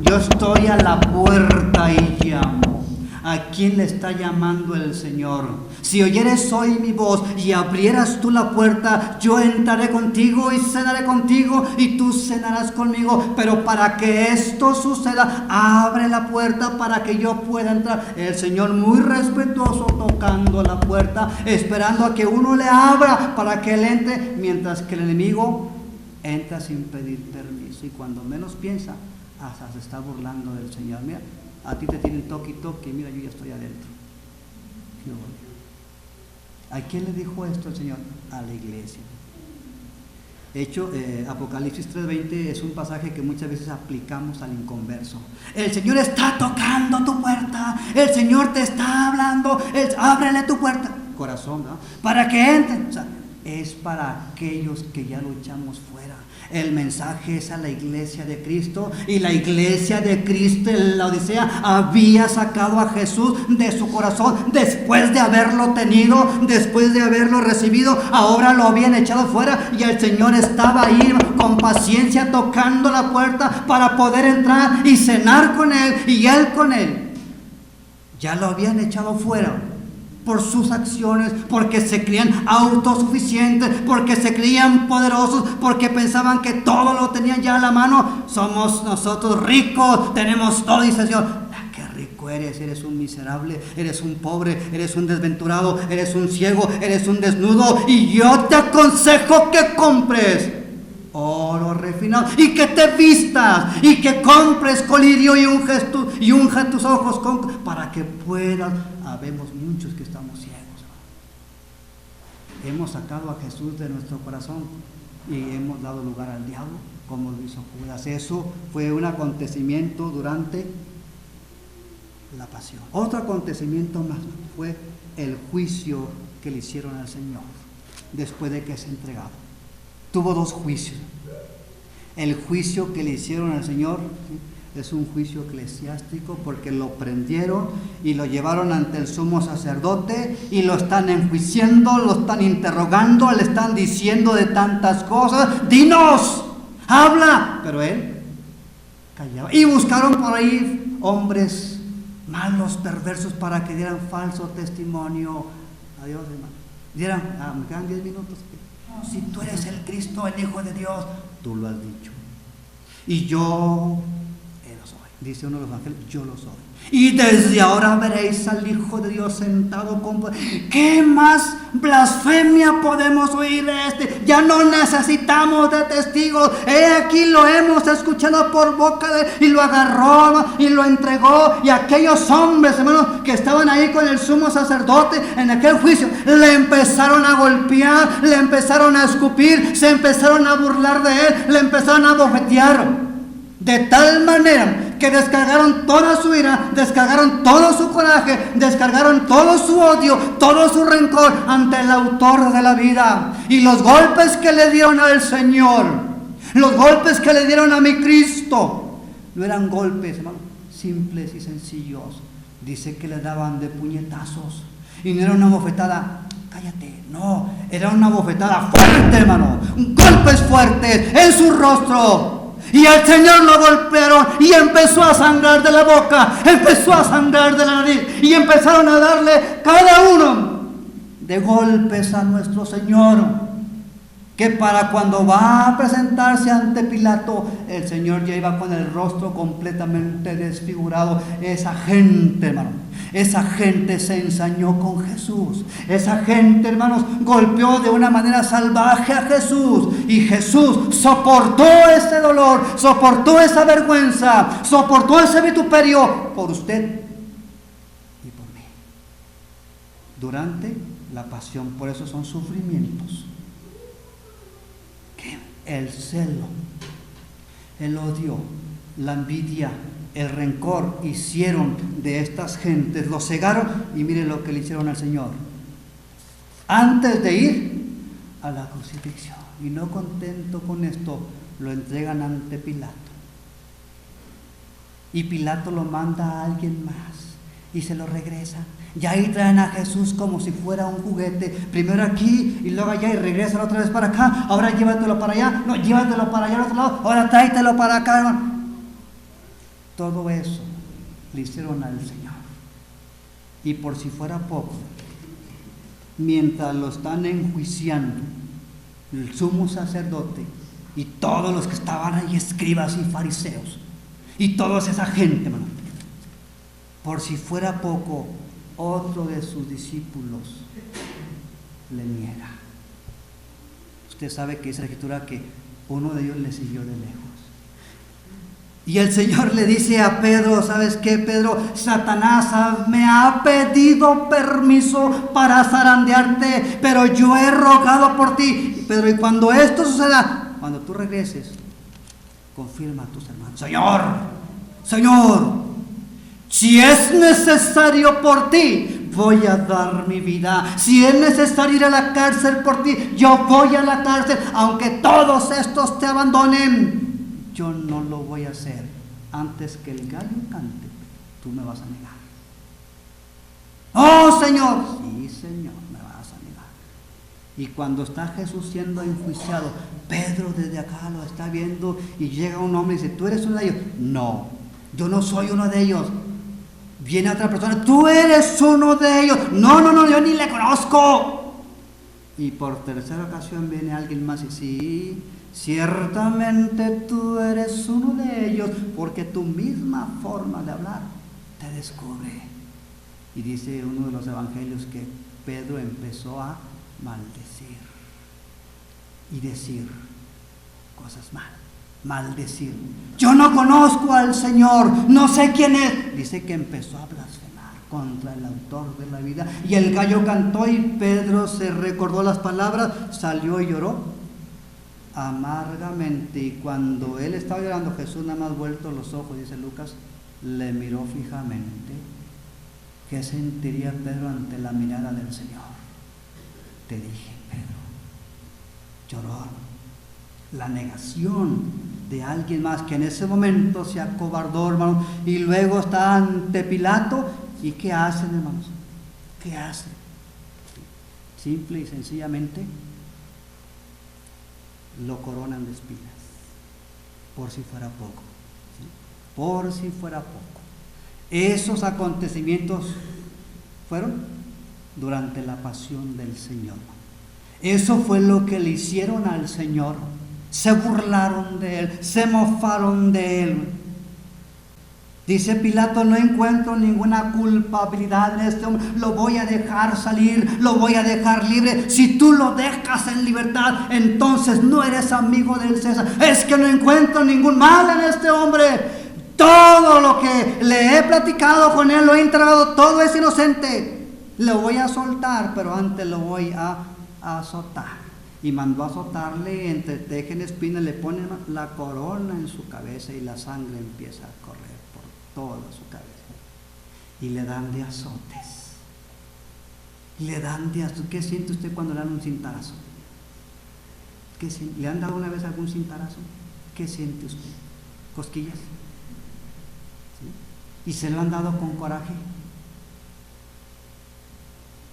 yo estoy a la puerta y llamo. ¿A quién le está llamando el Señor? Si oyeres hoy mi voz y abrieras tú la puerta, yo entraré contigo y cenaré contigo y tú cenarás conmigo. Pero para que esto suceda, abre la puerta para que yo pueda entrar. El Señor muy respetuoso tocando la puerta, esperando a que uno le abra para que él entre, mientras que el enemigo entra sin pedir permiso. Y cuando menos piensa, hasta se está burlando del Señor. Mira, a ti te tienen toque y toque, mira, yo ya estoy adentro. ¿A quién le dijo esto el Señor? A la iglesia. De hecho, Apocalipsis 3:20 es un pasaje que muchas veces aplicamos al inconverso. El Señor está tocando tu puerta, el Señor te está hablando, ábrele tu puerta, corazón, ¿no? Para que entren. O sea, es para aquellos que ya lo echamos fuera. El mensaje es a la iglesia de Cristo, y la iglesia de Cristo en la Odisea había sacado a Jesús de su corazón después de haberlo tenido, después de haberlo recibido. Ahora lo habían echado fuera y el Señor estaba ahí con paciencia tocando la puerta para poder entrar y cenar con él y él con él. Ya lo habían echado fuera por sus acciones, porque se creían autosuficientes, porque se creían poderosos, porque pensaban que todo lo tenían ya a la mano. Somos nosotros ricos, tenemos todo. Y Señor, qué rico eres un miserable, eres un pobre, eres un desventurado, eres un ciego, eres un desnudo, y yo te aconsejo que compres oro refinado y que te vistas y que compres colirio y unja tus ojos para que puedas. Habemos muchos que estamos ciegos. Hemos sacado a Jesús de nuestro corazón y hemos dado lugar al diablo, como lo hizo Judas. Eso fue un acontecimiento durante la pasión. Otro acontecimiento más fue el juicio que le hicieron al Señor después de que es entregado. Tuvo dos juicios. El juicio que le hicieron al Señor es un juicio eclesiástico, porque lo prendieron y lo llevaron ante el sumo sacerdote y lo están enjuiciando, lo están interrogando, le están diciendo de tantas cosas: dinos, habla. Pero él callaba. Y buscaron por ahí hombres malos, perversos, para que dieran falso testimonio a Dios, hermano. Dieran, me quedan 10 minutos. Si tú eres el Cristo, el Hijo de Dios, tú lo has dicho. Y yo lo soy. Dice uno de los ángeles: yo lo soy. Y desde ahora veréis al Hijo de Dios sentado con poder. ¿Qué más blasfemia podemos oír de este? Ya no necesitamos de testigos. Aquí lo hemos escuchado por boca de él. Y lo agarró y lo entregó. Y aquellos hombres, hermanos, que estaban ahí con el sumo sacerdote en aquel juicio, le empezaron a golpear, le empezaron a escupir, se empezaron a burlar de él, le empezaron a bofetear. De tal manera que descargaron toda su ira, descargaron todo su coraje, descargaron todo su odio, todo su rencor ante el autor de la vida. Y los golpes que le dieron al Señor, los golpes que le dieron a mi Cristo, no eran golpes, hermano, simples y sencillos. Dice que le daban de puñetazos. Y no era una bofetada: cállate. No, era una bofetada fuerte, hermano, golpes fuertes en su rostro. Y al Señor lo golpearon y empezó a sangrar de la boca, empezó a sangrar de la nariz y empezaron a darle cada uno de golpes a nuestro Señor. Que para cuando va a presentarse ante Pilato, el Señor ya iba con el rostro completamente desfigurado. Esa gente, hermano, esa gente se ensañó con Jesús. Esa gente, hermanos, golpeó de una manera salvaje a Jesús. Y Jesús soportó ese dolor, soportó esa vergüenza, soportó ese vituperio por usted y por mí. Durante la pasión, por eso son sufrimientos. El celo, el odio, la envidia, el rencor hicieron de estas gentes, los cegaron y miren lo que le hicieron al Señor. Antes de ir a la crucifixión, y no contento con esto, lo entregan ante Pilato. Y Pilato lo manda a alguien más y se lo regresa. Y ahí traen a Jesús como si fuera un juguete, primero aquí y luego allá y regresan otra vez para acá, ahora llévatelo para allá, no, llévatelo para allá al otro lado, ahora tráetelo para acá, hermano. Todo eso le hicieron al Señor. Y por si fuera poco, mientras lo están enjuiciando, el sumo sacerdote y todos los que estaban ahí, escribas y fariseos, y toda esa gente, hermano, por si fuera poco, otro de sus discípulos le niega. Usted sabe que dice la Escritura que uno de ellos le siguió de lejos. Y el Señor le dice a Pedro, ¿sabes qué, Pedro? Satanás me ha pedido permiso para zarandearte, pero yo he rogado por ti. Pedro, y cuando esto suceda, cuando tú regreses, confirma a tus hermanos. Señor, si es necesario por ti, voy a dar mi vida. Si es necesario ir a la cárcel por ti, yo voy a la cárcel. Aunque todos estos te abandonen, yo no lo voy a hacer. Antes que el gallo cante, tú me vas a negar. ¡Oh, Señor! Sí, Señor, me vas a negar. Y cuando está Jesús siendo enjuiciado, Pedro desde acá lo está viendo y llega un hombre y dice, ¿tú eres uno de ellos? No, yo no soy uno de ellos. Viene otra persona, tú eres uno de ellos. No, yo ni le conozco. Y por tercera ocasión viene alguien más y dice, sí, ciertamente tú eres uno de ellos, porque tu misma forma de hablar te descubre. Y dice uno de los evangelios que Pedro empezó a maldecir y decir cosas malas. Maldecir. Yo no conozco al Señor, no sé quién es. Dice que empezó a blasfemar contra el autor de la vida. Y el gallo cantó y Pedro se recordó las palabras, salió y lloró amargamente. Y cuando él estaba llorando, Jesús nada más vuelto los ojos, dice Lucas, le miró fijamente. ¿Qué sentiría Pedro ante la mirada del Señor? Te dije, Pedro. Lloró. La negación de alguien más que en ese momento se acobardó, hermanos, y luego está ante Pilato. ¿Y qué hacen, hermanos? ¿Qué hacen? Simple y sencillamente lo coronan de espinas, por si fuera poco, ¿sí? Por si fuera poco. Esos acontecimientos fueron durante la pasión del Señor. Eso fue lo que le hicieron al Señor. Se burlaron de él, se mofaron de él. Dice Pilato, no encuentro ninguna culpabilidad en este hombre, lo voy a dejar salir, lo voy a dejar libre. Si tú lo dejas en libertad, entonces no eres amigo del César. Es que no encuentro ningún mal en este hombre. Todo lo que le he platicado con él, lo he entregado, todo es inocente. Lo voy a soltar, pero antes lo voy a azotar. Y mandó a azotarle, entre tejen espinas, le ponen la corona en su cabeza y la sangre empieza a correr por toda su cabeza. Y le dan de azotes. ¿Qué siente usted cuando le dan un cintarazo? ¿Le han dado una vez algún cintarazo? ¿Qué siente usted? ¿Cosquillas? ¿Sí? ¿Y se lo han dado con coraje?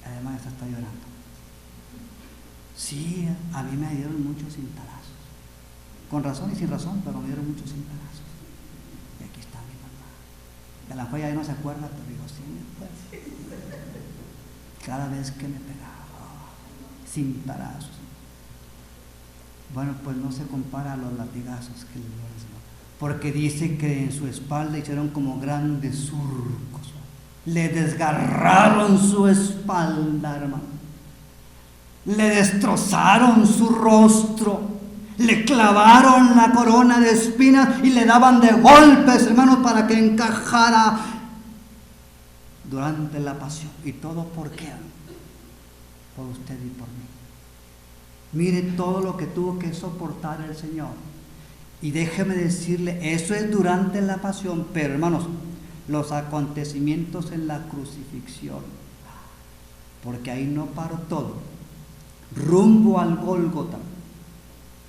Además está llorando. Sí, a mí me dieron muchos cintarazos. Con razón y sin razón, pero me dieron muchos cintarazos. Y aquí está mi mamá. Que a la mejor ya no se acuerda, pero digo, sí me acuerdo. Cada vez que me pegaba, cintarazos. Bueno, pues no se compara a los latigazos que le dio el Señor. Porque dice que en su espalda hicieron como grandes surcos. Le desgarraron su espalda, hermano. Le destrozaron su rostro. Le clavaron la corona de espinas y le daban de golpes, hermanos, para que encajara durante la pasión. ¿Y todo por qué? Por usted y por mí. Mire todo lo que tuvo que soportar el Señor. Y déjeme decirle, eso es durante la pasión, pero hermanos, los acontecimientos en la crucifixión, porque ahí no paró todo. Rumbo al Gólgota,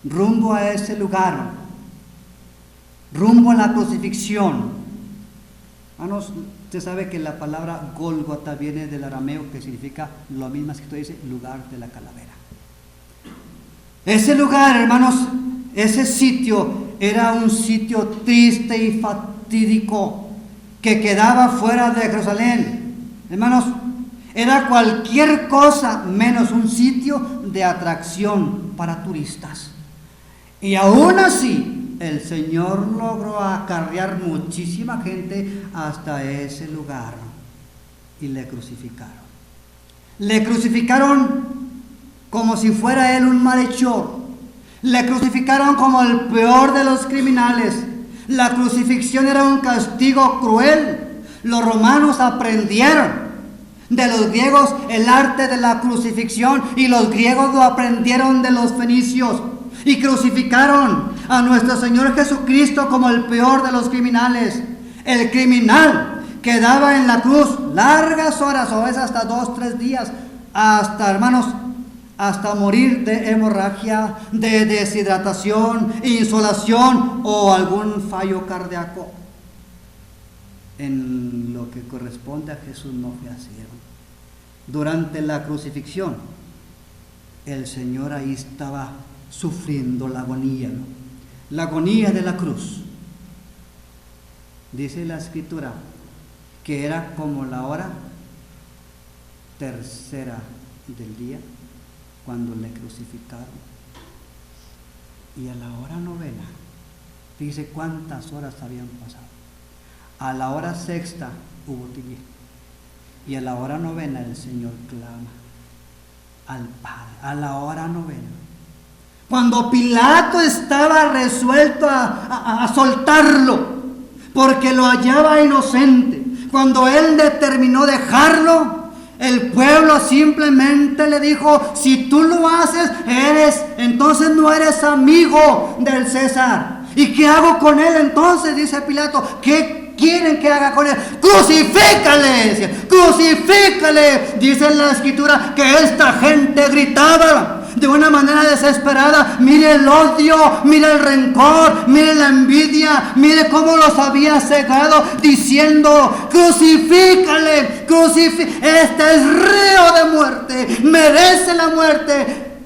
rumbo a ese lugar, rumbo a la crucifixión. Hermanos, usted sabe que la palabra Gólgota viene del arameo, que significa lo mismo que dice lugar de la calavera. Ese lugar, hermanos, ese sitio era un sitio triste y fatídico que quedaba fuera de Jerusalén. Hermanos, era cualquier cosa menos un sitio de atracción para turistas. Y aún así, el Señor logró acarrear muchísima gente hasta ese lugar y le crucificaron. Le crucificaron como si fuera él un malhechor. Le crucificaron como el peor de los criminales. La crucifixión era un castigo cruel. Los romanos aprendieron de los griegos el arte de la crucifixión y los griegos lo aprendieron de los fenicios y crucificaron a nuestro Señor Jesucristo como el peor de los criminales. El criminal quedaba en la cruz largas horas, o es hasta 2-3 días, hasta, hermanos, hasta morir de hemorragia, de deshidratación, insolación o algún fallo cardíaco. En lo que corresponde a Jesús no fue así. Durante la crucifixión, el Señor ahí estaba sufriendo la agonía, ¿no? La agonía de la cruz. Dice la Escritura que era como la hora tercera del día cuando le crucificaron, y a la hora novena, dice cuántas horas habían pasado. A la hora sexta hubo tibia, y a la hora novena el Señor clama al Padre. A la hora novena, cuando Pilato estaba resuelto a soltarlo porque lo hallaba inocente, cuando él determinó dejarlo, el pueblo simplemente le dijo: si tú lo haces, entonces no eres amigo del César. ¿Y qué hago con él entonces? Dice Pilato. ¿Qué quieren que haga con él? ¡Crucifícale! ¡Crucifícale! Dice la Escritura que esta gente gritaba de una manera desesperada. Mire el odio, mire el rencor, mire la envidia, mire cómo los había cegado, diciendo: crucifícale, este es reo de muerte, merece la muerte.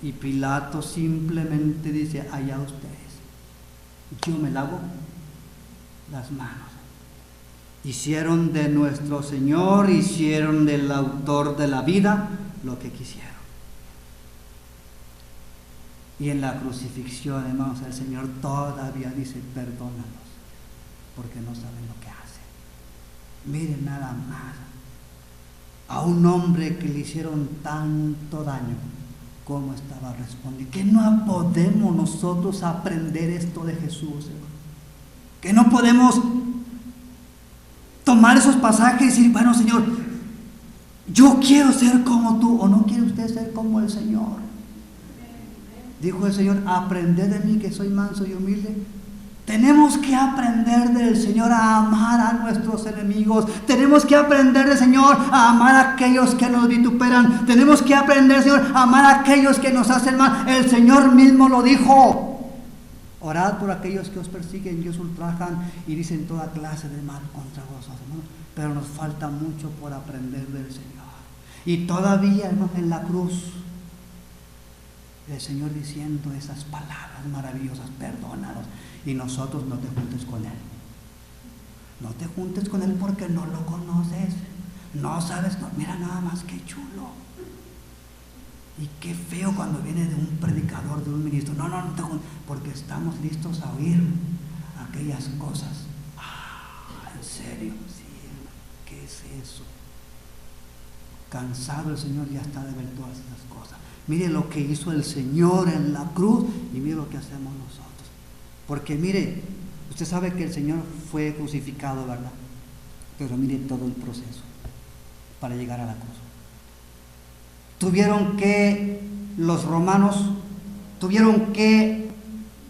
Y Pilato simplemente dice: allá ustedes, yo me lavo las manos. Hicieron de nuestro Señor, hicieron del autor de la vida lo que quisieron. Y en la crucifixión, hermanos, el Señor todavía dice: perdónalos, porque no saben lo que hacen. Miren nada más, a un hombre que le hicieron tanto daño, cómo estaba respondiendo. Que no podemos nosotros aprender esto de Jesús, hermano. Que no podemos tomar esos pasajes y decir: bueno, Señor, yo quiero ser como tú. ¿O no quiere usted ser como el Señor? Dijo el Señor: aprended de mí, que soy manso y humilde. Tenemos que aprender del Señor a amar a nuestros enemigos. Tenemos que aprender del Señor a amar a aquellos que nos vituperan. Tenemos que aprender, Señor, a amar a aquellos que nos hacen mal. El Señor mismo lo dijo: orad por aquellos que os persiguen y os ultrajan y dicen toda clase de mal contra vosotros, ¿no? Pero nos falta mucho por aprender del Señor. Y todavía, hermano, en la cruz, El Señor diciendo esas palabras maravillosas, perdónalos. Y nosotros, no te juntes con Él. No te juntes con Él porque no lo conoces. No sabes, no, mira nada más qué chulo. Y qué feo cuando viene de un predicador, de un ministro. No te juntes, porque estamos listos a oír aquellas cosas. ¿En serio? Sí, ¿qué es eso? Cansado el Señor ya está de ver todas esas cosas. Mire lo que hizo el Señor en la cruz y mire lo que hacemos nosotros. Porque mire, usted sabe que el Señor fue crucificado, ¿verdad? Pero mire todo el proceso para llegar a la cruz. Los romanos tuvieron que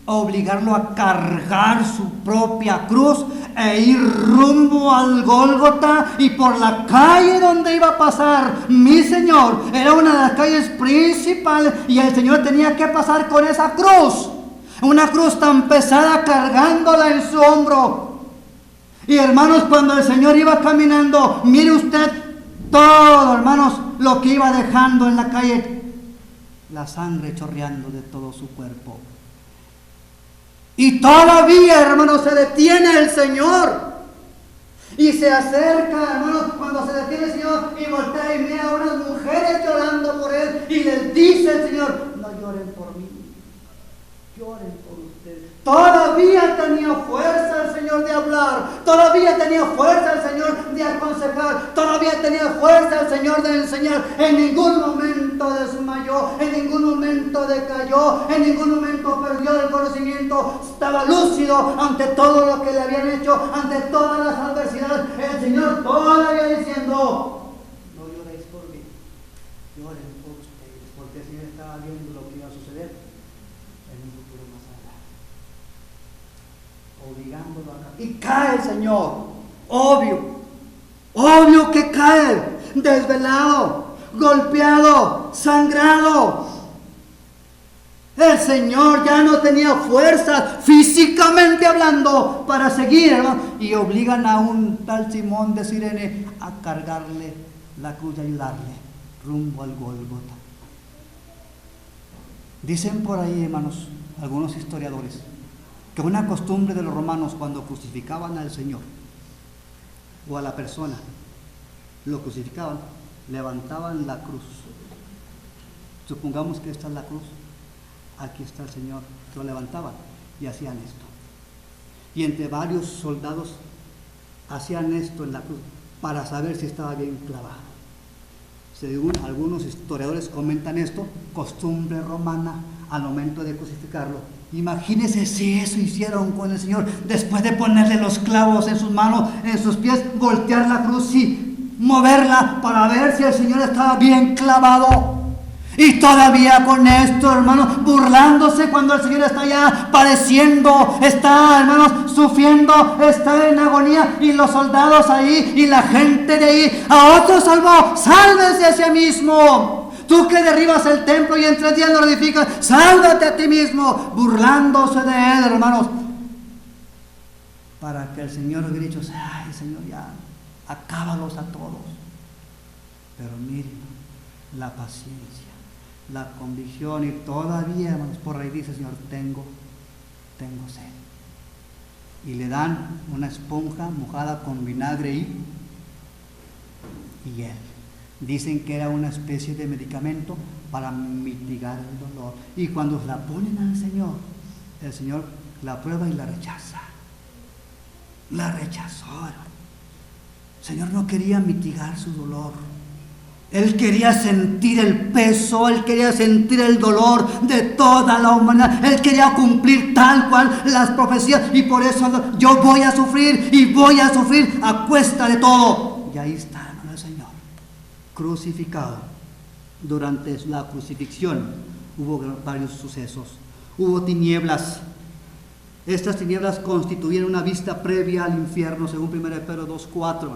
obligarlo a cargar su propia cruz e ir rumbo al Gólgota, y por la calle donde iba a pasar mi Señor era una de las calles principales, y el Señor tenía que pasar con esa cruz, una cruz tan pesada, cargándola en su hombro. Y hermanos, cuando el Señor iba caminando, mire usted todo, hermanos, lo que iba dejando en la calle, la sangre chorreando de todo su cuerpo. Y todavía, hermanos, se detiene el Señor y se acerca, hermanos, cuando se detiene el Señor y voltea y ve a unas mujeres llorando por Él, y les dice el Señor: no lloren por mí, lloren por ustedes. Todavía tenía fuerza el Señor de hablar, todavía tenía fuerza el Señor de aconsejar, todavía tenía fuerza el Señor de enseñar. En ningún momento desmayó, en ningún momento decayó, en ningún momento perdió el conocimiento. Estaba lúcido ante todo lo que le habían hecho, ante todas las adversidades. El Señor todavía diciendo: no lloréis por mí, lloren por ustedes, porque el Señor estaba viendo lo que iba a suceder en un futuro más adelante, obligándolo a caer. Y cae el Señor, obvio que cae, desvelado, golpeado, sangrado. El Señor ya no tenía fuerza, físicamente hablando, para seguir, hermano. Y obligan a un tal Simón de Cirene a cargarle la cruz y ayudarle rumbo al Gólgota. Dicen por ahí, hermanos, algunos historiadores, que una costumbre de los romanos, cuando crucificaban al Señor o a la persona, lo crucificaban, levantaban la cruz. Supongamos que esta es la cruz, aquí está el Señor, lo levantaban y hacían esto. Y entre varios soldados hacían esto en la cruz para saber si estaba bien clavado. Según algunos historiadores comentan esto, costumbre romana al momento de crucificarlo. Imagínense si eso hicieron con el Señor, después de ponerle los clavos en sus manos, en sus pies, voltear la cruz y moverla para ver si el Señor estaba bien clavado. Y todavía con esto, hermanos, burlándose cuando el Señor está ya padeciendo, está, hermanos, sufriendo, está en agonía, y los soldados ahí y la gente de ahí: a otro salvó, sálvese a sí mismo. Tú que derribas el templo y en 3 días lo edificas, sálvate a ti mismo. Burlándose de él, hermanos, para que el Señor hubiera dicho: ay, Señor, ya, acábalos a todos. Pero miren, la paciencia, la convicción, y todavía, hermanos, por ahí dice: Señor, tengo sed. Y le dan una esponja mojada con vinagre y hiel. Dicen que era una especie de medicamento para mitigar el dolor. Y cuando la ponen al Señor, el Señor la prueba y la rechaza. La rechazó, hermano. El Señor no quería mitigar su dolor. Él quería sentir el peso, Él quería sentir el dolor de toda la humanidad. Él quería cumplir tal cual las profecías, y por eso: yo voy a sufrir y voy a sufrir a cuesta de todo. Y ahí está, hermano, el Señor crucificado. Durante la crucifixión hubo varios sucesos. Hubo tinieblas. Estas tinieblas constituían una vista previa al infierno, según 1 Pedro 2:4.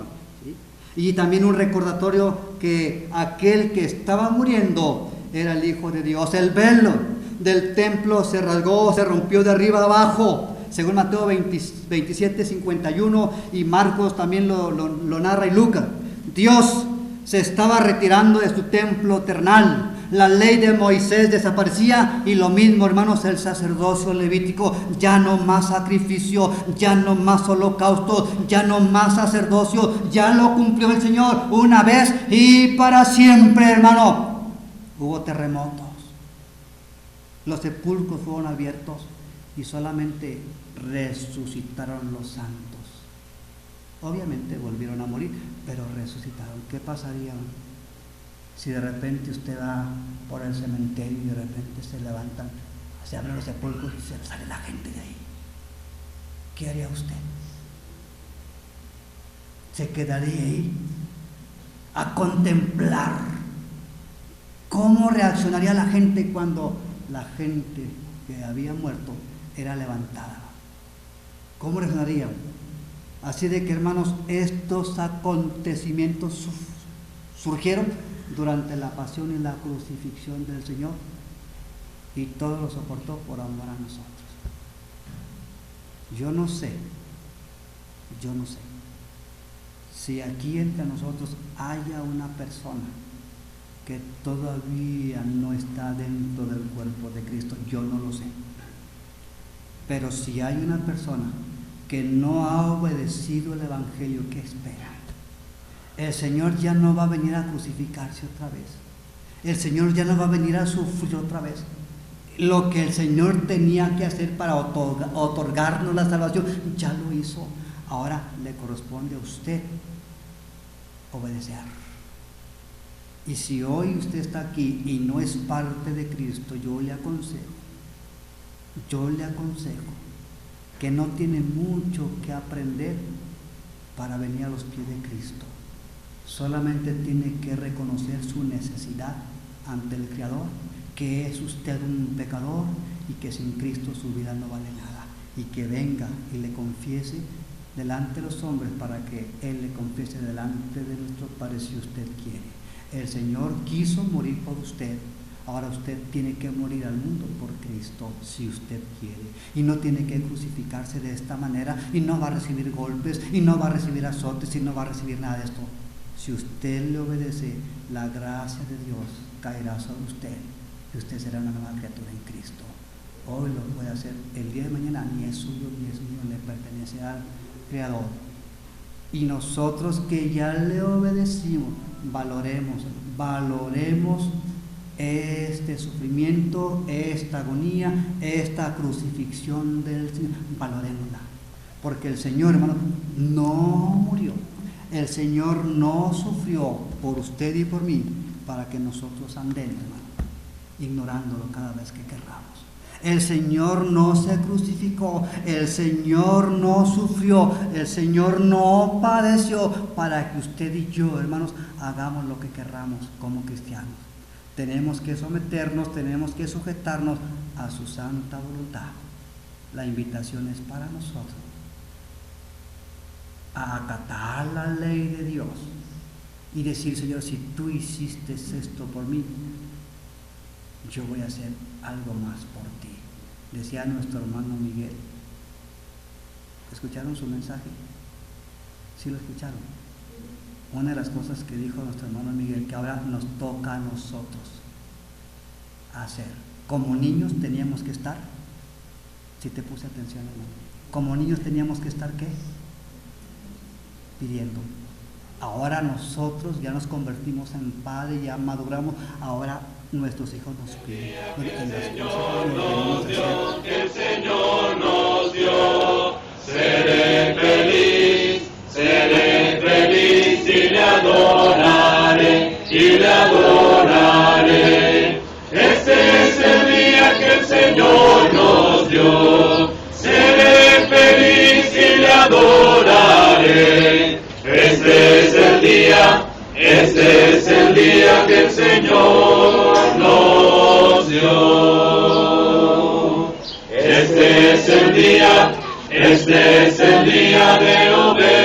¿Sí? Y también un recordatorio que aquel que estaba muriendo era el Hijo de Dios. El velo del templo se rasgó, se rompió de arriba abajo, según Mateo 27:51, y Marcos también lo narra, y Lucas. Dios se estaba retirando de su templo eternal. La ley de Moisés desaparecía y lo mismo, hermanos, el sacerdocio levítico. Ya no más sacrificio, ya no más holocausto, ya no más sacerdocio. Ya lo cumplió el Señor una vez y para siempre, hermano. Hubo terremotos, los sepulcros fueron abiertos y solamente resucitaron los santos. Obviamente volvieron a morir, pero resucitaron. ¿Qué pasaría si de repente usted va por el cementerio y de repente se levantan, se abren los sepulcros y se sale la gente de ahí? ¿Qué haría usted? ¿Se quedaría ahí a contemplar cómo reaccionaría la gente cuando la gente que había muerto era levantada? ¿Cómo reaccionarían? Así de que, hermanos, estos acontecimientos surgieron durante la pasión y la crucifixión del Señor, y todo lo soportó por amor a nosotros. Yo no sé si aquí entre nosotros haya una persona que todavía no está dentro del cuerpo de Cristo. Yo no lo sé. Pero si hay una persona que no ha obedecido el Evangelio, ¿qué espera? El Señor ya no va a venir a crucificarse otra vez. El Señor ya no va a venir a sufrir otra vez. Lo que el Señor tenía que hacer para otorgarnos la salvación, ya lo hizo. Ahora le corresponde a usted obedecer. Y si hoy usted está aquí y no es parte de Cristo, yo le aconsejo que no tiene mucho que aprender para venir a los pies de Cristo. Solamente tiene que reconocer su necesidad ante el Creador, que es usted un pecador y que sin Cristo su vida no vale nada, y que venga y le confiese delante de los hombres para que Él le confiese delante de nuestro Padre si usted quiere. El Señor quiso morir por usted. Ahora usted tiene que morir al mundo por Cristo si usted quiere. Y no tiene que crucificarse de esta manera, y no va a recibir golpes, y no va a recibir azotes, y no va a recibir nada de esto. Si usted le obedece, la gracia de Dios caerá sobre usted y usted será una nueva criatura en Cristo. Hoy lo puede hacer, el día de mañana ni es suyo ni es mío, le pertenece al Creador. Y nosotros que ya le obedecimos, valoremos este sufrimiento, esta agonía, esta crucifixión del Señor, valorémosla. Porque el Señor, hermano, no murió. El Señor no sufrió por usted y por mí para que nosotros andemos, hermano, ignorándolo cada vez que querramos. El Señor no se crucificó, el Señor no sufrió, el Señor no padeció para que usted y yo, hermanos, hagamos lo que querramos como cristianos. Tenemos que someternos, tenemos que sujetarnos a su santa voluntad. La invitación es para nosotros a acatar la ley de Dios y decir: Señor, si tú hiciste esto por mí, yo voy a hacer algo más por ti. Decía nuestro hermano Miguel. ¿Escucharon su mensaje? ¿Sí lo escucharon? Una de las cosas que dijo nuestro hermano Miguel, que ahora nos toca a nosotros hacer. Como niños teníamos que estar, si te puse atención, hermano, como niños teníamos que estar, ¿qué? Pidiendo. Ahora nosotros ya nos convertimos en padres, ya maduramos, ahora nuestros hijos nos piden. El Señor nos dio, seré feliz y le adoraré, Este es el día que el Señor nos dio, seré feliz y le adoraré. Este es el día que el Señor nos dio. Este es el día de obedecer.